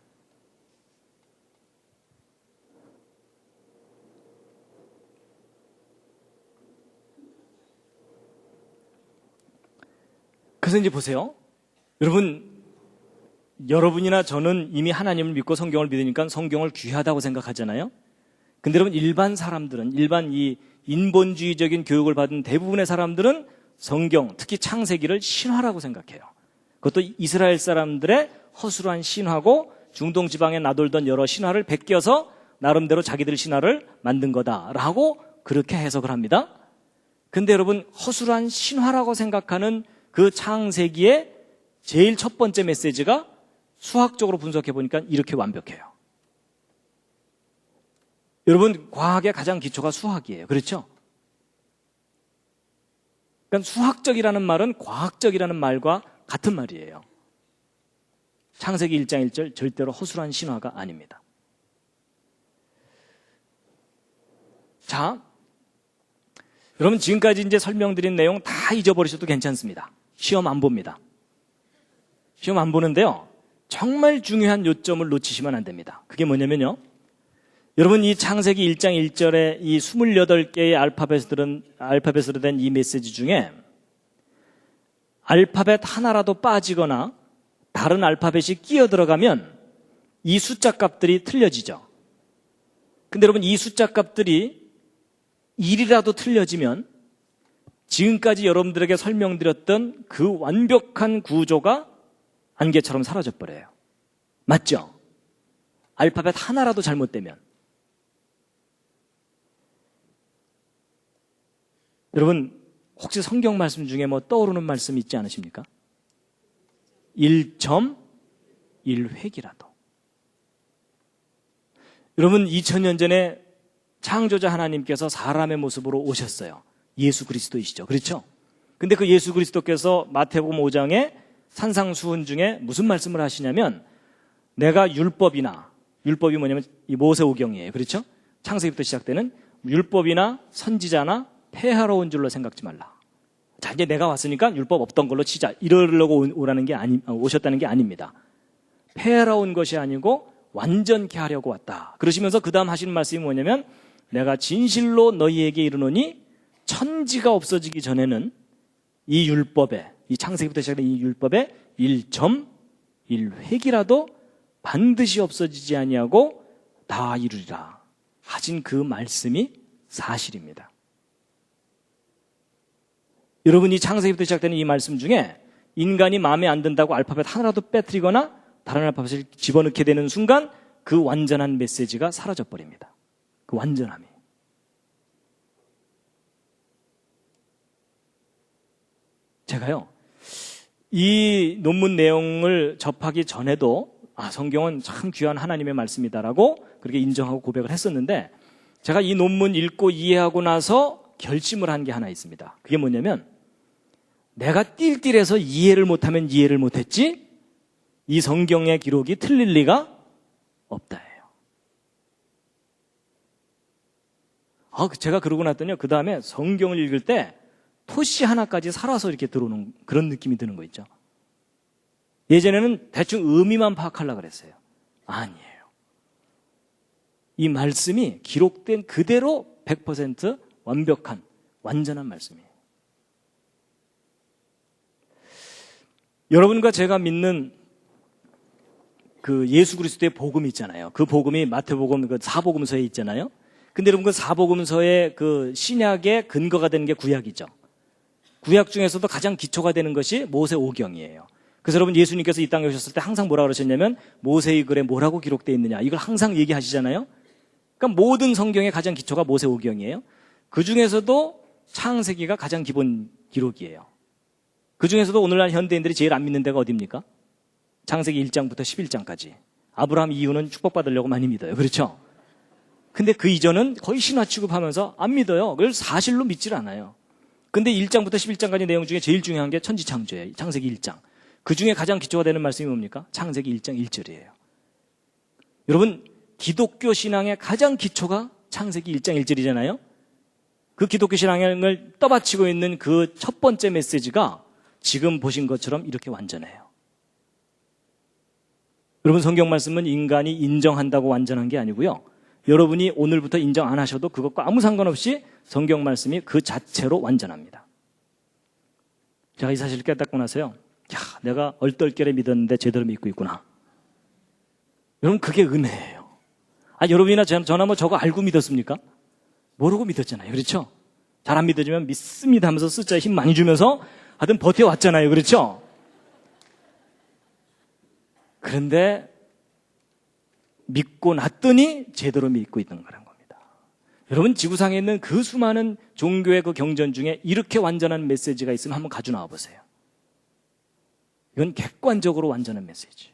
A: 그래서 이제 보세요. 여러분이나 저는 이미 하나님을 믿고 성경을 믿으니까 성경을 귀하다고 생각하잖아요. 근데 여러분 일반 사람들은, 일반 이 인본주의적인 교육을 받은 대부분의 사람들은 성경, 특히 창세기를 신화라고 생각해요. 그것도 이스라엘 사람들의 허술한 신화고 중동 지방에 나돌던 여러 신화를 베껴서 나름대로 자기들 신화를 만든 거다라고 그렇게 해석을 합니다. 근데 여러분 허술한 신화라고 생각하는 그 창세기의 제일 첫 번째 메시지가 수학적으로 분석해 보니까 이렇게 완벽해요. 여러분 과학의 가장 기초가 수학이에요. 그렇죠? 그러니까 수학적이라는 말은 과학적이라는 말과 같은 말이에요. 창세기 1장 1절 절대로 허술한 신화가 아닙니다. 자, 여러분 지금까지 이제 설명드린 내용 다 잊어버리셔도 괜찮습니다. 시험 안 봅니다. 시험 안 보는데요. 정말 중요한 요점을 놓치시면 안 됩니다. 그게 뭐냐면요. 여러분 이 창세기 1장 1절에 이 28개의 알파벳으로 된 이 메시지 중에 알파벳 하나라도 빠지거나 다른 알파벳이 끼어 들어가면 이 숫자 값들이 틀려지죠. 근데 여러분 이 숫자 값들이 1이라도 틀려지면 지금까지 여러분들에게 설명드렸던 그 완벽한 구조가 안개처럼 사라져 버려요. 맞죠? 알파벳 하나라도 잘못되면. 여러분 혹시 성경 말씀 중에 뭐 떠오르는 말씀 있지 않으십니까? 1.1획이라도. 여러분 2000년 전에 창조자 하나님께서 사람의 모습으로 오셨어요. 예수 그리스도이시죠. 그렇죠? 근데 그 예수 그리스도께서 마태복음 5장에 산상수훈 중에 무슨 말씀을 하시냐면 내가 율법이 뭐냐면 이 모세오경이에요. 그렇죠? 창세기부터 시작되는 율법이나 선지자나 폐하러 온 줄로 생각지 말라. 자, 이제 내가 왔으니까 율법 없던 걸로 치자. 이러려고 오셨다는 게 아닙니다. 폐하러 온 것이 아니고 완전케 하려고 왔다. 그러시면서 그 다음 하시는 말씀이 뭐냐면 내가 진실로 너희에게 이르노니 천지가 없어지기 전에는 이 율법에, 이 창세기부터 시작된 이 율법에 1.1획이라도 반드시 없어지지 아니하고 다 이루리라 하신 그 말씀이 사실입니다. 여러분 이 창세기부터 시작되는 이 말씀 중에 인간이 마음에 안 든다고 알파벳 하나라도 빼뜨리거나 다른 알파벳을 집어넣게 되는 순간 그 완전한 메시지가 사라져버립니다. 그 완전함이. 제가요 이 논문 내용을 접하기 전에도 성경은 참 귀한 하나님의 말씀이다라고 그렇게 인정하고 고백을 했었는데 제가 이 논문 읽고 이해하고 나서 결심을 한 게 하나 있습니다. 그게 뭐냐면 내가 띨띨해서 이해를 못하면 이해를 못했지 이 성경의 기록이 틀릴 리가 없다예요. 제가 그러고 났더니 그 다음에 성경을 읽을 때 토시 하나까지 살아서 이렇게 들어오는 그런 느낌이 드는 거 있죠. 예전에는 대충 의미만 파악하려고 그랬어요. 아니에요. 이 말씀이 기록된 그대로 100% 완벽한 완전한 말씀이에요. 여러분과 제가 믿는 그 예수 그리스도의 복음이 있잖아요. 그 복음이 마태복음 그 사복음서에 있잖아요. 근데 여러분 그 사복음서의 그 신약의 근거가 되는 게 구약이죠. 구약 중에서도 가장 기초가 되는 것이 모세오경이에요. 그래서 여러분 예수님께서 이 땅에 오셨을 때 항상 뭐라고 그러셨냐면 모세의 글에 뭐라고 기록되어 있느냐 이걸 항상 얘기하시잖아요. 그러니까 모든 성경의 가장 기초가 모세오경이에요. 그 중에서도 창세기가 가장 기본 기록이에요. 그 중에서도 오늘날 현대인들이 제일 안 믿는 데가 어디입니까? 창세기 1장부터 11장까지. 아브라함 이후는 축복받으려고 많이 믿어요. 그렇죠? 근데 그 이전은 거의 신화 취급하면서 안 믿어요. 그걸 사실로 믿질 않아요. 근데 1장부터 11장까지 내용 중에 제일 중요한 게 천지창조예요. 창세기 1장. 그 중에 가장 기초가 되는 말씀이 뭡니까? 창세기 1장 1절이에요. 여러분, 기독교 신앙의 가장 기초가 창세기 1장 1절이잖아요. 그 기독교 신앙을 떠받치고 있는 그 첫 번째 메시지가 지금 보신 것처럼 이렇게 완전해요. 여러분, 성경 말씀은 인간이 인정한다고 완전한 게 아니고요. 여러분이 오늘부터 인정 안 하셔도 그것과 아무 상관없이 성경 말씀이 그 자체로 완전합니다. 제가 이 사실을 깨닫고 나서요. 야, 내가 얼떨결에 믿었는데 제대로 믿고 있구나. 여러분, 그게 은혜예요. 여러분이나 저나 뭐 저거 알고 믿었습니까? 모르고 믿었잖아요. 그렇죠? 잘 안 믿어지면 믿습니다 하면서 숫자에 힘 많이 주면서 하여튼 버텨왔잖아요. 그렇죠? 그런데 믿고 났더니 제대로 믿고 있는 거란 겁니다. 여러분, 지구상에 있는 그 수많은 종교의 그 경전 중에 이렇게 완전한 메시지가 있으면 한번 가져 나와 보세요. 이건 객관적으로 완전한 메시지.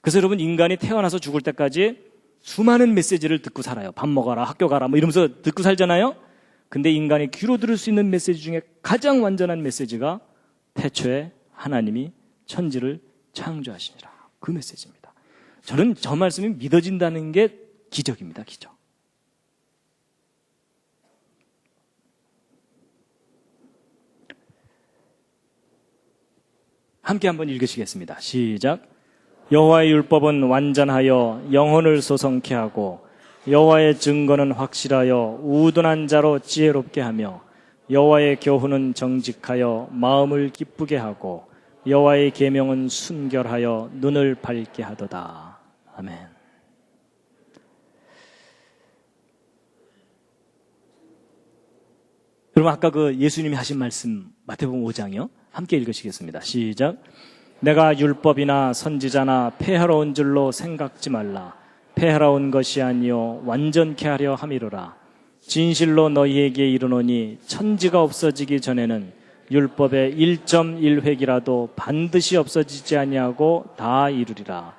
A: 그래서 여러분, 인간이 태어나서 죽을 때까지 수많은 메시지를 듣고 살아요. 밥 먹어라, 학교 가라 뭐 이러면서 듣고 살잖아요. 근데 인간이 귀로 들을 수 있는 메시지 중에 가장 완전한 메시지가 태초에 하나님이 천지를 창조하시니라. 그 메시지입니다. 저는 저 말씀이 믿어진다는 게 기적입니다. 기적. 함께 한번 읽으시겠습니다. 시작. 여호와의 율법은 완전하여 영혼을 소성케 하고 여호와의 증거는 확실하여 우둔한 자로 지혜롭게 하며 여호와의 교훈은 정직하여 마음을 기쁘게 하고 여호와의 계명은 순결하여 눈을 밝게 하도다. 아멘. 여러분, 아까 그 예수님이 하신 말씀 마태복음 5장이요. 함께 읽으시겠습니다. 시작. 내가 율법이나 선지자나 폐하러온 줄로 생각지 말라. 폐하러온 것이 아니요 완전케 하려 함이로라. 진실로 너희에게 이르노니 천지가 없어지기 전에는 율법의 1.1획이라도 반드시 없어지지 아니하고 다 이루리라.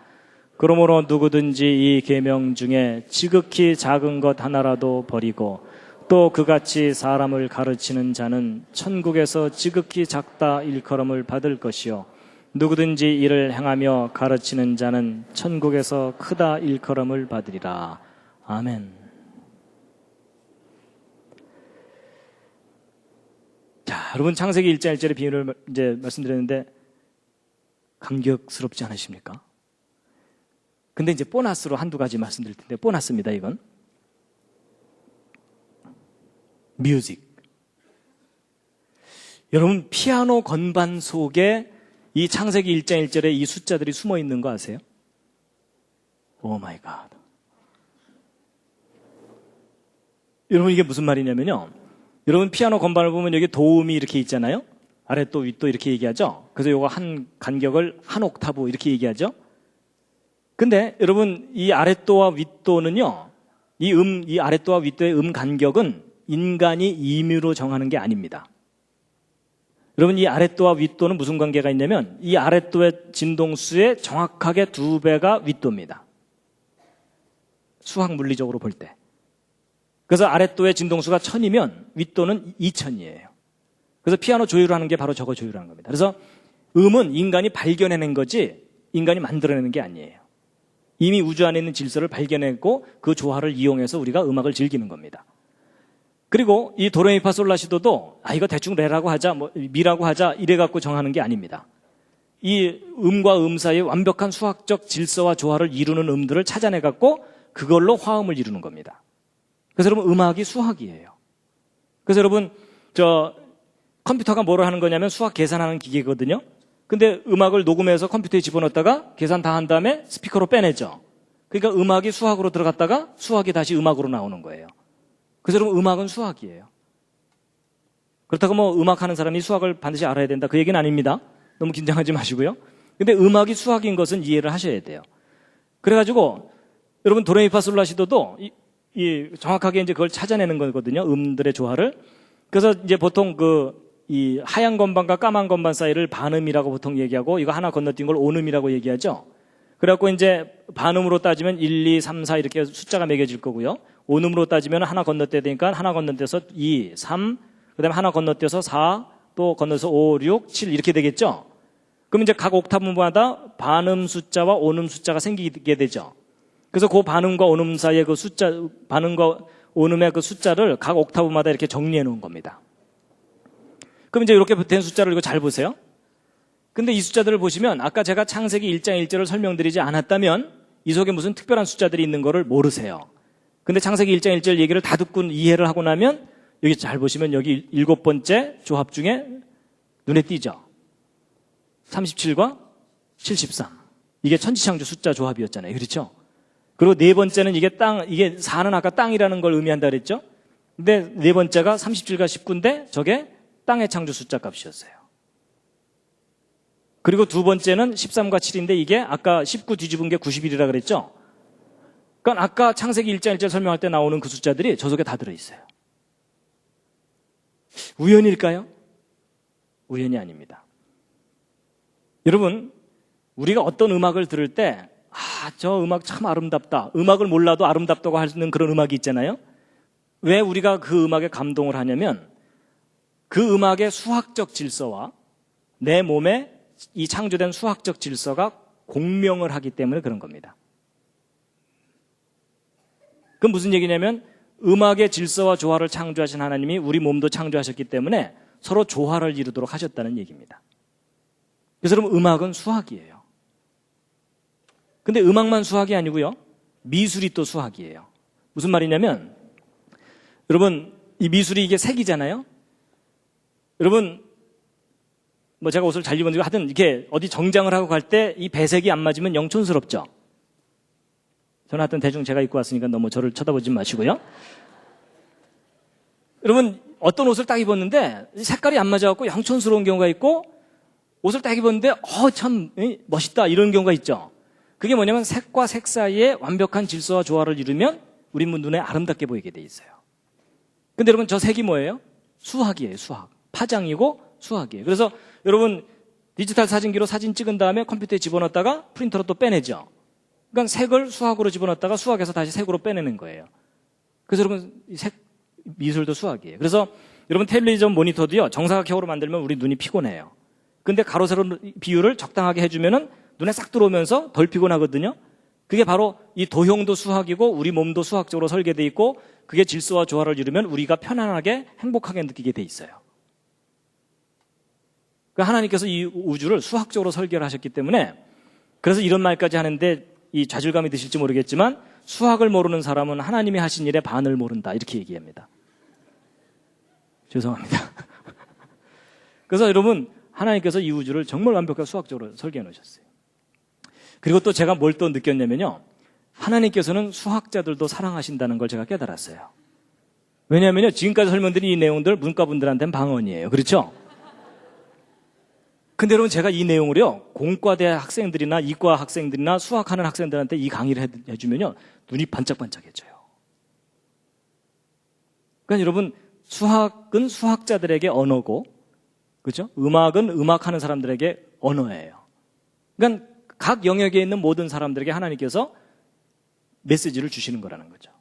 A: 그러므로 누구든지 이 계명 중에 지극히 작은 것 하나라도 버리고 또 그같이 사람을 가르치는 자는 천국에서 지극히 작다 일컬음을 받을 것이요 누구든지 이를 행하며 가르치는 자는 천국에서 크다 일컬음을 받으리라. 아멘. 자, 여러분, 창세기 1장 1절의 비유를 이제 말씀드렸는데 감격스럽지 않으십니까? 근데 이제 보너스로 한두 가지 말씀드릴 텐데, 보너스입니다, 이건. 뮤직. 여러분, 피아노 건반 속에 이 창세기 1장 1절에 이 숫자들이 숨어 있는 거 아세요? 오 마이 갓. 여러분, 이게 무슨 말이냐면요. 여러분, 피아노 건반을 보면 여기 도움이 이렇게 있잖아요. 아랫도, 윗도 이렇게 얘기하죠. 그래서 요거 한 간격을 한 옥타브 이렇게 얘기하죠. 근데 여러분, 이 아랫도와 윗도는요. 이 아랫도와 윗도의 간격은 인간이 임의로 정하는 게 아닙니다. 여러분, 이 아랫도와 윗도는 무슨 관계가 있냐면 이 아랫도의 진동수의 정확하게 2배가 윗도입니다. 수학 물리적으로 볼 때. 그래서 아랫도의 진동수가 1000이면 윗도는 2000이에요. 그래서 피아노 조율을 하는 게 바로 저거 조율하는 겁니다. 그래서 음은 인간이 발견해낸 거지 인간이 만들어내는 게 아니에요. 이미 우주 안에 있는 질서를 발견했고 그 조화를 이용해서 우리가 음악을 즐기는 겁니다. 그리고 이 도레미파솔라시도도 이거 대충 레라고 하자, 뭐 미라고 하자 이래 갖고 정하는 게 아닙니다. 이 음과 음 사이의 완벽한 수학적 질서와 조화를 이루는 음들을 찾아내 갖고 그걸로 화음을 이루는 겁니다. 그래서 여러분, 음악이 수학이에요. 그래서 여러분, 컴퓨터가 뭐를 하는 거냐면 수학 계산하는 기계거든요. 근데 음악을 녹음해서 컴퓨터에 집어넣었다가 계산 다 한 다음에 스피커로 빼내죠. 그러니까 음악이 수학으로 들어갔다가 수학이 다시 음악으로 나오는 거예요. 그래서 여러분 음악은 수학이에요. 그렇다고 뭐 음악하는 사람이 수학을 반드시 알아야 된다 그 얘기는 아닙니다. 너무 긴장하지 마시고요. 근데 음악이 수학인 것은 이해를 하셔야 돼요. 그래가지고 여러분 도레미파솔라시도도 정확하게 이제 그걸 찾아내는 거거든요. 음들의 조화를. 그래서 이제 보통 이 하얀 건반과 까만 건반 사이를 반음이라고 보통 얘기하고 이거 하나 건너뛴 걸 온음이라고 얘기하죠. 그래갖고 이제 반음으로 따지면 1, 2, 3, 4 이렇게 숫자가 매겨질 거고요. 온음으로 따지면 하나 건너뛰어야 되니까 하나 건너뛰어서 2, 3, 그 다음에 하나 건너뛰어서 4, 또 건너서 5, 6, 7 이렇게 되겠죠. 그럼 이제 각 옥타브마다 반음 숫자와 온음 숫자가 생기게 되죠. 그래서 그 반음과 온음 사이의 그 숫자, 반음과 온음의 그 숫자를 각 옥타브마다 이렇게 정리해 놓은 겁니다. 그럼 이제 이렇게 된 숫자를 이거 잘 보세요. 근데 이 숫자들을 보시면 아까 제가 창세기 1장 1절을 설명드리지 않았다면 이 속에 무슨 특별한 숫자들이 있는 거를 모르세요. 근데 창세기 1장 1절 얘기를 다 듣고 이해를 하고 나면 여기 잘 보시면 여기 7번째 조합 중에 눈에 띄죠. 37과 73. 이게 천지창조 숫자 조합이었잖아요. 그렇죠? 그리고 네 번째는 이게 4는 아까 땅이라는 걸 의미한다 그랬죠? 근데 네 번째가 37과 19인데 저게 땅의 창조 숫자 값이었어요. 그리고 두 번째는 13과 7인데 이게 아까 19 뒤집은 게 91이라 그랬죠? 그러니까 아까 창세기 1장 1절 설명할 때 나오는 그 숫자들이 저 속에 다 들어있어요. 우연일까요? 우연이 아닙니다. 여러분, 우리가 어떤 음악을 들을 때 저 음악 참 아름답다. 음악을 몰라도 아름답다고 하는 그런 음악이 있잖아요. 왜 우리가 그 음악에 감동을 하냐면 그 음악의 수학적 질서와 내 몸에 이 창조된 수학적 질서가 공명을 하기 때문에 그런 겁니다. 그건 무슨 얘기냐면 음악의 질서와 조화를 창조하신 하나님이 우리 몸도 창조하셨기 때문에 서로 조화를 이루도록 하셨다는 얘기입니다. 그래서 여러분 음악은 수학이에요. 근데 음악만 수학이 아니고요. 미술이 또 수학이에요. 무슨 말이냐면 여러분 이 미술이 이게 색이잖아요. 여러분 뭐 제가 옷을 잘 입었는데 하여튼 이렇게 어디 정장을 하고 갈 때 이 배색이 안 맞으면 영촌스럽죠. 저는 하여튼 대충 제가 입고 왔으니까 너무 저를 쳐다보지 마시고요. 여러분 어떤 옷을 딱 입었는데 색깔이 안 맞아갖고 영촌스러운 경우가 있고 옷을 딱 입었는데 참 멋있다 이런 경우가 있죠. 그게 뭐냐면 색과 색 사이에 완벽한 질서와 조화를 이루면 우리 눈에 아름답게 보이게 돼 있어요. 근데 여러분 저 색이 뭐예요? 수학이에요. 수학. 파장이고 수학이에요. 그래서 여러분 디지털 사진기로 사진 찍은 다음에 컴퓨터에 집어넣었다가 프린터로 또 빼내죠. 그러니까 색을 수학으로 집어넣었다가 수학에서 다시 색으로 빼내는 거예요. 그래서 여러분 색 미술도 수학이에요. 그래서 여러분 텔레비전 모니터도요. 정사각형으로 만들면 우리 눈이 피곤해요. 근데 가로 세로 비율을 적당하게 해주면은 눈에 싹 들어오면서 덜 피곤하거든요. 그게 바로 이 도형도 수학이고 우리 몸도 수학적으로 설계되어 있고 그게 질서와 조화를 이루면 우리가 편안하게 행복하게 느끼게 돼 있어요. 그러니까 하나님께서 이 우주를 수학적으로 설계를 하셨기 때문에 그래서 이런 말까지 하는데 이 좌절감이 드실지 모르겠지만 수학을 모르는 사람은 하나님이 하신 일의 반을 모른다 이렇게 얘기합니다. 죄송합니다. 그래서 여러분 하나님께서 이 우주를 정말 완벽하게 수학적으로 설계해 놓으셨어요. 그리고 또 제가 뭘 또 느꼈냐면요. 하나님께서는 수학자들도 사랑하신다는 걸 제가 깨달았어요. 왜냐하면요. 지금까지 설명드린 이 내용들 문과분들한테는 방언이에요. 그렇죠? 근데 여러분 제가 이 내용을요. 공과대 학생들이나 이과 학생들이나 수학하는 학생들한테 이 강의를 해주면요. 눈이 반짝반짝해져요. 그러니까 여러분 수학은 수학자들에게 언어고 그렇죠? 음악은 음악하는 사람들에게 언어예요. 그러니까 각 영역에 있는 모든 사람들에게 하나님께서 메시지를 주시는 거라는 거죠.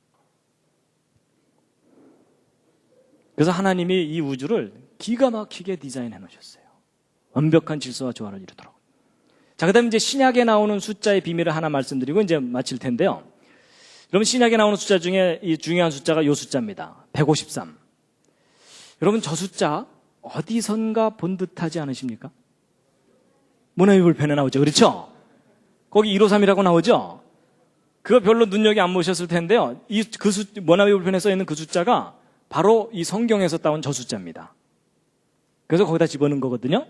A: 그래서 하나님이 이 우주를 기가 막히게 디자인해 놓으셨어요. 완벽한 질서와 조화를 이루도록. 자, 그 다음에 이제 신약에 나오는 숫자의 비밀을 하나 말씀드리고 이제 마칠 텐데요. 여러분 신약에 나오는 숫자 중에 이 중요한 숫자가 이 숫자입니다. 153. 여러분 저 숫자 어디선가 본 듯하지 않으십니까? 모나미 불편에 나오죠. 그렇죠? 거기 153이라고 나오죠? 그거 별로 눈여겨 안 보셨을 텐데요. 모나미 불편에 써 있는 그 숫자가 바로 이 성경에서 따온 저 숫자입니다. 그래서 거기다 집어넣은 거거든요.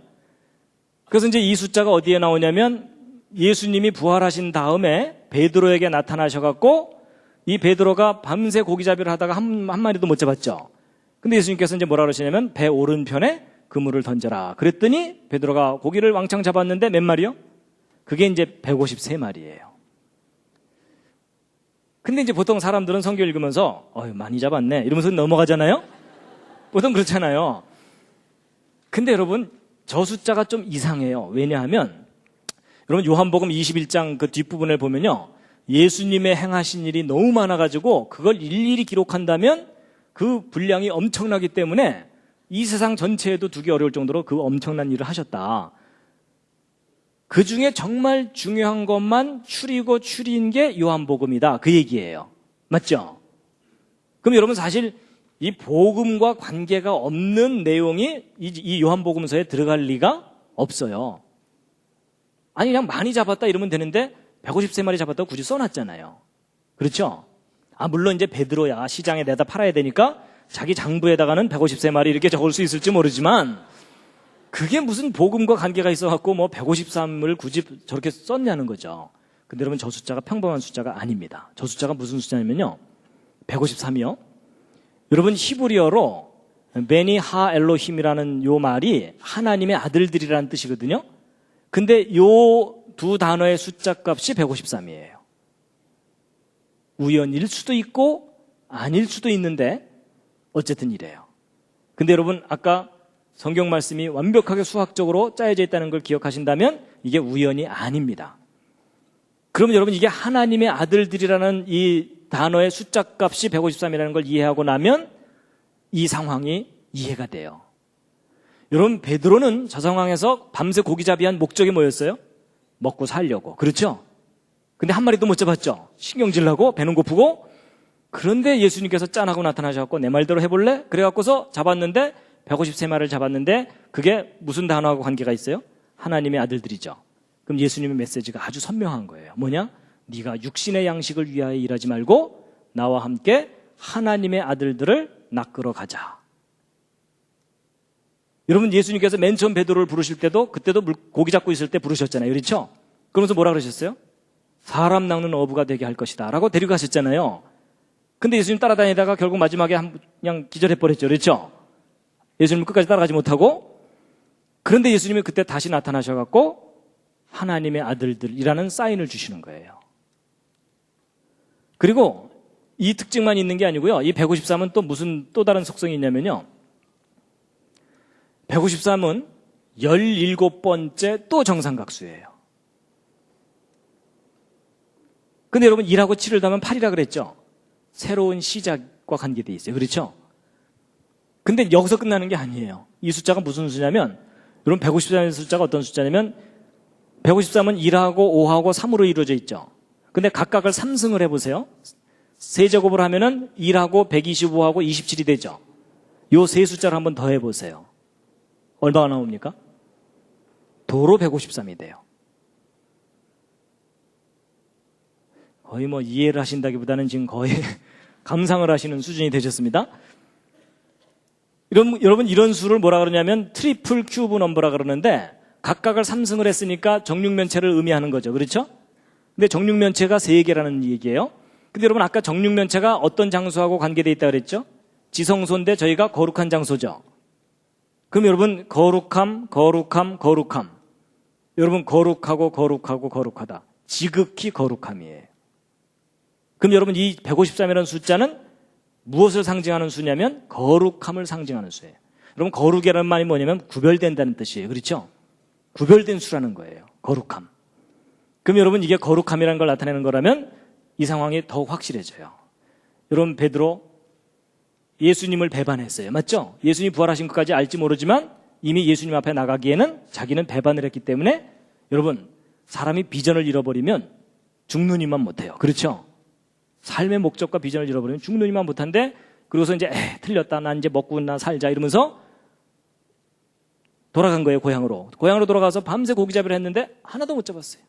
A: 그래서 이제 이 숫자가 어디에 나오냐면 예수님이 부활하신 다음에 베드로에게 나타나셔갖고 이 베드로가 밤새 고기잡이를 하다가 한 마리도 못 잡았죠. 근데 예수님께서 이제 뭐라 그러시냐면 배 오른편에 그물을 던져라. 그랬더니 베드로가 고기를 왕창 잡았는데 몇 마리요? 그게 이제 153마리예요. 근데 이제 보통 사람들은 성경 읽으면서 많이 잡았네 이러면서 넘어가잖아요. 보통 그렇잖아요. 근데 여러분 저 숫자가 좀 이상해요. 왜냐하면 여러분 요한복음 21장 그 뒷부분을 보면요, 예수님의 행하신 일이 너무 많아가지고 그걸 일일이 기록한다면 그 분량이 엄청나기 때문에 이 세상 전체에도 두기 어려울 정도로 그 엄청난 일을 하셨다. 그 중에 정말 중요한 것만 추린 게 요한복음이다. 그 얘기예요. 맞죠? 그럼 여러분 사실 이 복음과 관계가 없는 내용이 이 요한복음서에 들어갈 리가 없어요. 아니 그냥 많이 잡았다 이러면 되는데 153마리 잡았다고 굳이 써놨잖아요. 그렇죠? 물론 이제 베드로야 시장에 내다 팔아야 되니까 자기 장부에다가는 153마리 이렇게 적을 수 있을지 모르지만 그게 무슨 복음과 관계가 있어갖고 뭐 153을 굳이 저렇게 썼냐는 거죠. 근데 여러분 저 숫자가 평범한 숫자가 아닙니다. 저 숫자가 무슨 숫자냐면요, 153이요. 여러분 히브리어로 베니 하 엘로힘이라는 요 말이 하나님의 아들들이라는 뜻이거든요. 근데 요 두 단어의 숫자 값이 153이에요. 우연일 수도 있고 아닐 수도 있는데 어쨌든 이래요. 근데 여러분 아까 성경 말씀이 완벽하게 수학적으로 짜여져 있다는 걸 기억하신다면 이게 우연이 아닙니다. 그러면 여러분 이게 하나님의 아들들이라는 이 단어의 숫자 값이 153이라는 걸 이해하고 나면 이 상황이 이해가 돼요. 여러분 베드로는 저 상황에서 밤새 고기잡이한 목적이 뭐였어요? 먹고 살려고. 그렇죠? 근데 한 마리도 못 잡았죠? 신경질 나고 배는 고프고. 그런데 예수님께서 짠하고 나타나셔서 내 말대로 해볼래? 그래갖고서 잡았는데 153마리를 잡았는데 그게 무슨 단어하고 관계가 있어요? 하나님의 아들들이죠. 그럼 예수님의 메시지가 아주 선명한 거예요. 뭐냐? 네가 육신의 양식을 위하여 일하지 말고 나와 함께 하나님의 아들들을 낚으러 가자. 여러분 예수님께서 맨 처음 베드로를 부르실 때도 그때도 고기 잡고 있을 때 부르셨잖아요. 그렇죠? 그러면서 뭐라 그러셨어요? 사람 낚는 어부가 되게 할 것이다 라고 데리고 가셨잖아요. 근데 예수님 따라다니다가 결국 마지막에 그냥 기절해버렸죠. 그렇죠? 예수님 끝까지 따라가지 못하고. 그런데 예수님이 그때 다시 나타나셔갖고 하나님의 아들들이라는 사인을 주시는 거예요. 그리고 이 특징만 있는 게 아니고요, 이 153은 또 무슨 또 다른 속성이 있냐면요, 153은 17번째 또 정삼각수예요. 근데 여러분 1하고 7을 더하면 8이라 그랬죠? 새로운 시작과 관계되어 있어요. 그렇죠? 근데 여기서 끝나는 게 아니에요. 이 숫자가 무슨 숫자냐면, 여러분 153의 숫자가 어떤 숫자냐면 153은 1하고 5하고 3으로 이루어져 있죠. 근데 각각을 3승을 해보세요. 세제곱을 하면은 1하고 125하고 27이 되죠. 요 세 숫자를 한번 더 해보세요. 얼마가 나옵니까? 도로 153이 돼요. 거의 뭐 이해를 하신다기보다는 지금 거의 감상을 하시는 수준이 되셨습니다. 여러분 이런 수를 뭐라 그러냐면 트리플 큐브 넘버라 그러는데 각각을 3승을 했으니까 정육면체를 의미하는 거죠. 그렇죠? 근데 정육면체가 3개라는 얘기예요. 근데 여러분 아까 정육면체가 어떤 장소하고 관계되어 있다고 그랬죠? 지성소인데 저희가 거룩한 장소죠. 그럼 여러분 거룩함. 여러분 거룩하고 거룩하다. 지극히 거룩함이에요. 그럼 여러분 이 153이라는 숫자는 무엇을 상징하는 수냐면 거룩함을 상징하는 수예요. 여러분 거룩이라는 말이 뭐냐면 구별된다는 뜻이에요. 그렇죠? 구별된 수라는 거예요. 거룩함. 그럼 여러분 이게 거룩함이라는 걸 나타내는 거라면 이 상황이 더욱 확실해져요. 여러분 베드로 예수님을 배반했어요. 맞죠? 예수님이 부활하신 것까지 알지 모르지만 이미 예수님 앞에 나가기에는 자기는 배반을 했기 때문에 여러분 사람이 비전을 잃어버리면 죽는 이만 못해요. 그렇죠? 삶의 목적과 비전을 잃어버리면 죽는 이만 못한데, 그러고서 이제 틀렸다, 난 이제 먹고나 살자 이러면서 돌아간 거예요. 고향으로 돌아가서 밤새 고기잡이를 했는데 하나도 못 잡았어요.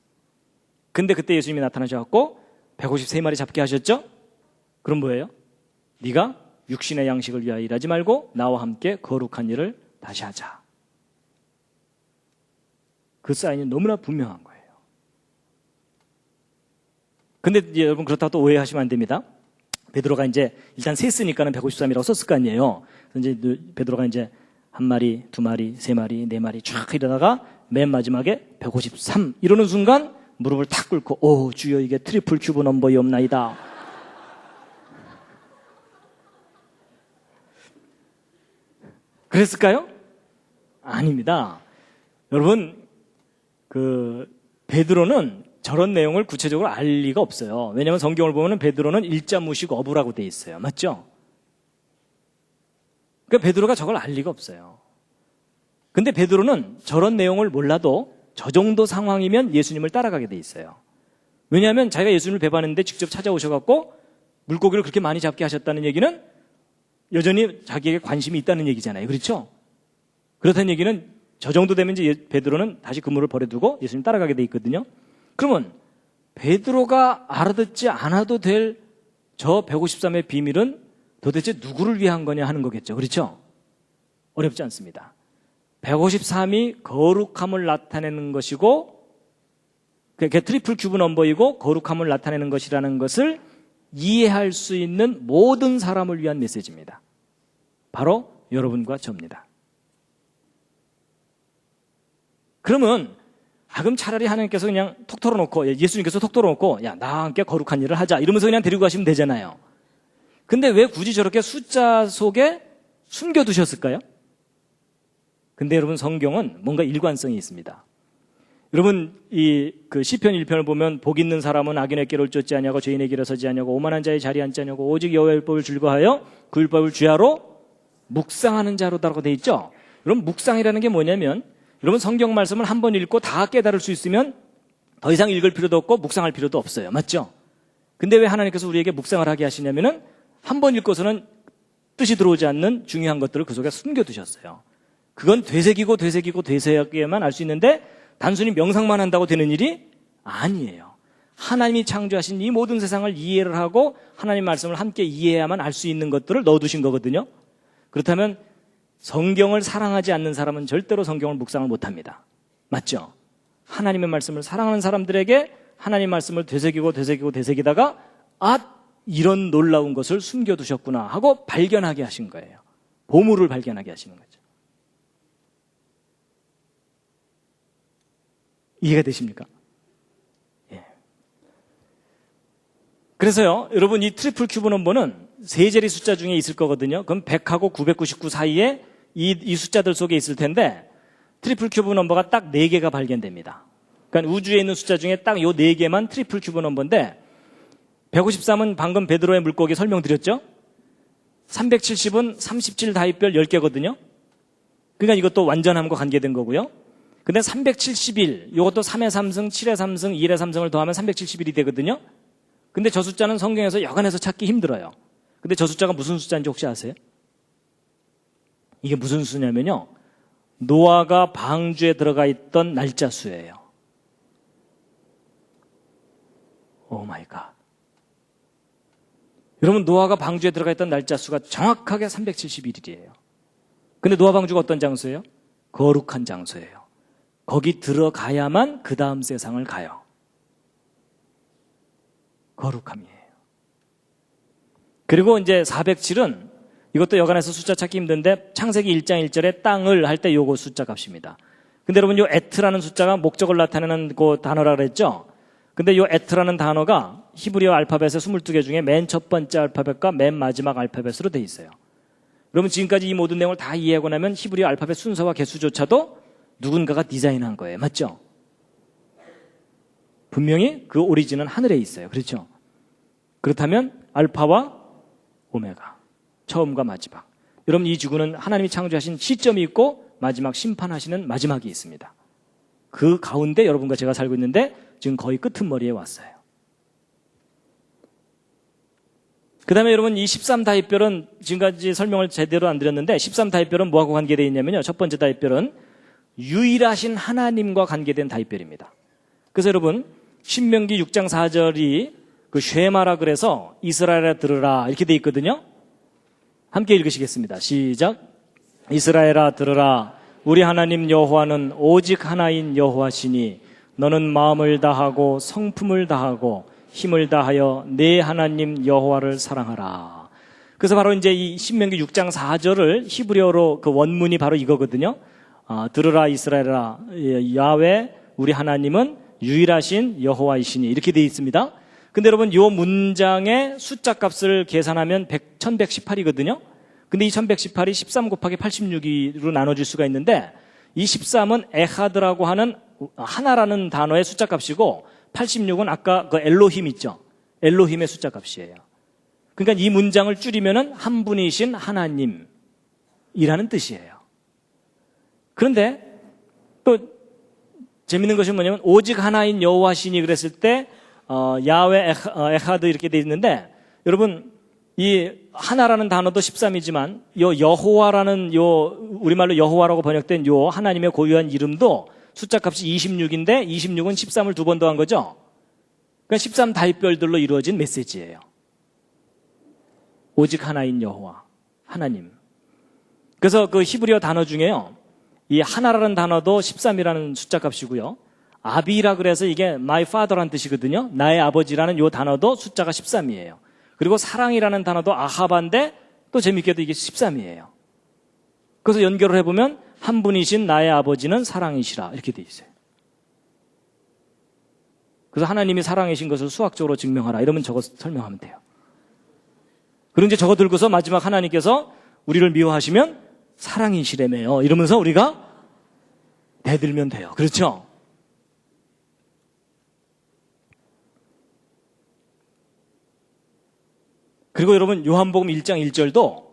A: 근데 그때 예수님이 나타나셔서 153마리 잡게 하셨죠? 그럼 뭐예요? 네가 육신의 양식을 위하여 일하지 말고 나와 함께 거룩한 일을 다시 하자. 그 사인이 너무나 분명한 거예요. 근데 여러분 그렇다고 또 오해하시면 안 됩니다. 베드로가 이제 일단 셌으니까는 153이라고 썼을 거 아니에요. 이제 베드로가 이제 한 마리, 두 마리, 세 마리, 네 마리 쫙 이러다가 맨 마지막에 153 이러는 순간 무릎을 탁 꿇고 오 주여 이게 트리플 큐브 넘버이옵나이다. 그랬을까요? 아닙니다. 여러분 베드로는 저런 내용을 구체적으로 알 리가 없어요. 왜냐하면 성경을 보면 베드로는 일자무식 어부라고 돼 있어요. 맞죠? 그러니까 베드로가 저걸 알 리가 없어요. 근데 베드로는 저런 내용을 몰라도 저 정도 상황이면 예수님을 따라가게 돼 있어요. 왜냐하면 자기가 예수님을 배반했는데 직접 찾아오셔갖고 물고기를 그렇게 많이 잡게 하셨다는 얘기는 여전히 자기에게 관심이 있다는 얘기잖아요. 그렇죠? 그렇다는 얘기는 저 정도 되면 이제 베드로는 다시 그물을 버려두고 예수님 따라가게 돼 있거든요. 그러면 베드로가 알아듣지 않아도 될 저 153의 비밀은 도대체 누구를 위한 거냐 하는 거겠죠. 그렇죠? 어렵지 않습니다. 153이 거룩함을 나타내는 것이고 그게 트리플 큐브 넘버이고 거룩함을 나타내는 것이라는 것을 이해할 수 있는 모든 사람을 위한 메시지입니다. 바로 여러분과 저입니다. 그러면 그럼 차라리 하나님께서 그냥 톡 털어놓고 예수님께서 톡 털어놓고 야 나와 함께 거룩한 일을 하자 이러면서 그냥 데리고 가시면 되잖아요. 근데 왜 굳이 저렇게 숫자 속에 숨겨두셨을까요? 근데 여러분 성경은 뭔가 일관성이 있습니다. 여러분 그 시편 1편을 보면 복 있는 사람은 악인의 길을 쫓지 아니하고 죄인의 길에 서지 아니하고 오만한 자의 자리에 앉지 아니하고 오직 여호와의 율법을 즐거워하여 그 율법을 주야로 묵상하는 자로다라고 돼 있죠. 여러분 묵상이라는 게 뭐냐면 여러분 성경 말씀을 한 번 읽고 다 깨달을 수 있으면 더 이상 읽을 필요도 없고 묵상할 필요도 없어요. 맞죠? 근데 왜 하나님께서 우리에게 묵상을 하게 하시냐면은 한 번 읽고서는 뜻이 들어오지 않는 중요한 것들을 그 속에 숨겨두셨어요. 그건 되새기게만 알 수 있는데 단순히 명상만 한다고 되는 일이 아니에요. 하나님이 창조하신 이 모든 세상을 이해를 하고 하나님 말씀을 함께 이해해야만 알 수 있는 것들을 넣어두신 거거든요. 그렇다면 성경을 사랑하지 않는 사람은 절대로 성경을 묵상을 못합니다. 맞죠? 하나님의 말씀을 사랑하는 사람들에게 하나님 말씀을 되새기다가 이런 놀라운 것을 숨겨두셨구나 하고 발견하게 하신 거예요. 보물을 발견하게 하시는 거죠. 이해가 되십니까? 예. 그래서요, 여러분 이 트리플 큐브 넘버는 세 자리 숫자 중에 있을 거거든요. 그럼 100하고 999 사이에 이 숫자들 속에 있을 텐데 트리플 큐브 넘버가 딱 4개가 발견됩니다. 그러니까 우주에 있는 숫자 중에 딱 요 4개만 트리플 큐브 넘버인데 153은 방금 베드로의 물고기 설명드렸죠? 370은 37 다입별 10개거든요. 그러니까 이것도 완전함과 관계된 거고요. 근데 371, 이것도 3의 3승, 7의 3승, 1의 3승을 더하면 371이 되거든요. 근데 저 숫자는 성경에서 여간해서 찾기 힘들어요. 근데 저 숫자가 무슨 숫자인지 혹시 아세요? 이게 무슨 수냐면요. 노아가 방주에 들어가 있던 날짜 수예요. 오 마이 갓. 여러분 노아가 방주에 들어가 있던 날짜 수가 정확하게 371일이에요. 근데 노아 방주가 어떤 장소예요? 거룩한 장소예요. 거기 들어가야만 그 다음 세상을 가요. 거룩함이에요. 그리고 이제 407은 이것도 여간해서 숫자 찾기 힘든데 창세기 1장 1절에 땅을 할 때 요거 숫자 값입니다. 근데 여러분 요 에트라는 숫자가 목적을 나타내는 그 단어라 그랬죠? 근데 요 에트라는 단어가 히브리어 알파벳의 22개 중에 맨 첫 번째 알파벳과 맨 마지막 알파벳으로 돼 있어요. 여러분 지금까지 이 모든 내용을 다 이해하고 나면 히브리어 알파벳 순서와 개수조차도 누군가가 디자인한 거예요. 맞죠? 분명히 그 오리진은 하늘에 있어요. 그렇죠? 그렇다면 알파와 오메가, 처음과 마지막. 여러분 이 지구는 하나님이 창조하신 시점이 있고 마지막 심판하시는 마지막이 있습니다. 그 가운데 여러분과 제가 살고 있는데 지금 거의 끄트머리에 왔어요. 그 다음에 여러분 이 13다입별은 지금까지 설명을 제대로 안 드렸는데 13다입별은 뭐하고 관계되어 있냐면요. 첫 번째 다입별은 유일하신 하나님과 관계된 다입별입니다. 그래서 여러분 신명기 6장 4절이 그 쉐마라 그래서 이스라엘아 들으라 이렇게 돼 있거든요. 함께 읽으시겠습니다. 시작. 이스라엘아 들으라. 우리 하나님 여호와는 오직 하나인 여호와시니 너는 마음을 다하고 성품을 다하고 힘을 다하여 내 하나님 여호와를 사랑하라. 그래서 바로 이제 이 신명기 6장 4절을 히브리어로 그 원문이 바로 이거거든요. 들으라 이스라엘아, 야훼 우리 하나님은 유일하신 여호와이시니, 이렇게 되어 있습니다. 근데 여러분, 이 문장의 숫자 값을 계산하면 1118이거든요. 근데 이 1118이 13 곱하기 86으로 나눠질 수가 있는데, 이 13은 에하드라고 하는 하나라는 단어의 숫자 값이고, 86은 아까 그 엘로힘 있죠. 엘로힘의 숫자 값이에요. 그러니까 이 문장을 줄이면은 한 분이신 하나님이라는 뜻이에요. 그런데 또 재밌는 것이 뭐냐면, 오직 하나인 여호와시니 그랬을 때 야훼 에하드 이렇게 돼 있는데, 여러분 이 하나라는 단어도 13이지만 요 여호와라는 우리말로 여호와라고 번역된 요 하나님의 고유한 이름도 숫자 값이 26인데 26은 13을 두 번 더한 거죠. 그러니까 13 다윗별들로 이루어진 메시지예요. 오직 하나인 여호와, 하나님. 그래서 그 히브리어 단어 중에요, 이 하나라는 단어도 13이라는 숫자 값이고요, 아비라 그래서 이게 my father라는 뜻이거든요. 나의 아버지라는 요 단어도 숫자가 13이에요. 그리고 사랑이라는 단어도 아하바인데 또 재밌게도 이게 13이에요. 그래서 연결을 해보면 한 분이신 나의 아버지는 사랑이시라, 이렇게 돼 있어요. 그래서 하나님이 사랑이신 것을 수학적으로 증명하라, 이러면 저거 설명하면 돼요. 그리고 이제 저거 들고서 마지막 하나님께서 우리를 미워하시면 사랑이시래매요, 이러면서 우리가 대들면 돼요. 그렇죠? 그리고 여러분, 요한복음 1장 1절도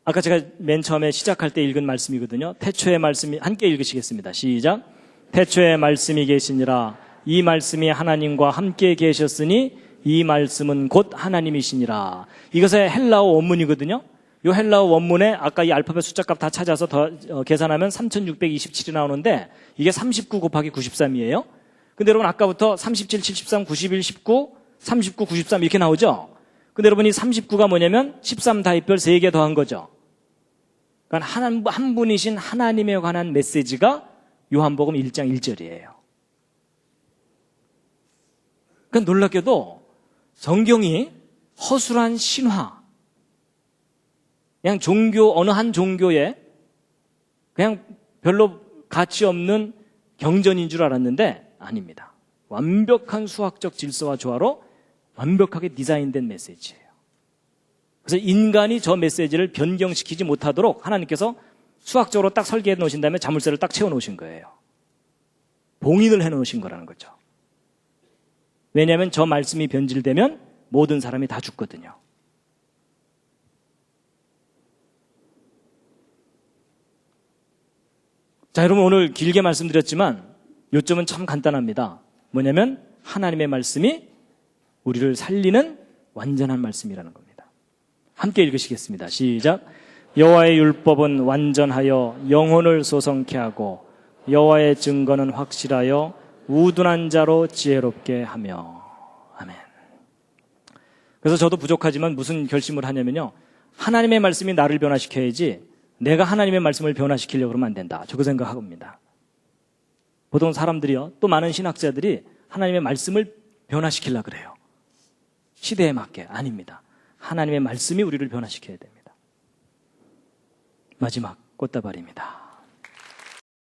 A: 아까 제가 맨 처음에 시작할 때 읽은 말씀이거든요. 태초에 말씀이, 함께 읽으시겠습니다. 시작. 태초에 말씀이 계시니라. 이 말씀이 하나님과 함께 계셨으니 이 말씀은 곧 하나님이시니라. 이것의 헬라어 원문이거든요. 요 헬라어 원문에 아까 이 알파벳 숫자값 다 찾아서 계산하면 3627이 나오는데, 이게 39 곱하기 93이에요. 근데 여러분, 아까부터 37, 73, 91, 19, 39, 93 이렇게 나오죠. 근데 여러분, 이 39가 뭐냐면 13 다윗별 3개 더한 거죠. 그러니까 한 분이신 하나님에 관한 메시지가 요한복음 1장 1절이에요. 그러니까 놀랍게도 성경이 허술한 신화, 그냥 어느 한 종교에 그냥 별로 가치 없는 경전인 줄 알았는데 아닙니다. 완벽한 수학적 질서와 조화로 완벽하게 디자인된 메시지예요. 그래서 인간이 저 메시지를 변경시키지 못하도록 하나님께서 수학적으로 딱 설계해 놓으신 다음에 자물쇠를 딱 채워 놓으신 거예요. 봉인을 해 놓으신 거라는 거죠. 왜냐하면 저 말씀이 변질되면 모든 사람이 다 죽거든요. 자, 여러분, 오늘 길게 말씀드렸지만 요점은 참 간단합니다. 뭐냐면 하나님의 말씀이 우리를 살리는 완전한 말씀이라는 겁니다. 함께 읽으시겠습니다. 시작. 여호와의 율법은 완전하여 영혼을 소성케 하고 여호와의 증거는 확실하여 우둔한 자로 지혜롭게 하며. 아멘. 그래서 저도 부족하지만 무슨 결심을 하냐면요, 하나님의 말씀이 나를 변화시켜야지 내가 하나님의 말씀을 변화시키려고 그러면 안 된다, 저그 생각합니다. 보통 사람들이요, 또 많은 신학자들이 하나님의 말씀을 변화시키려고 그래요. 시대에 맞게. 아닙니다. 하나님의 말씀이 우리를 변화시켜야 됩니다. 마지막 꽃다발입니다.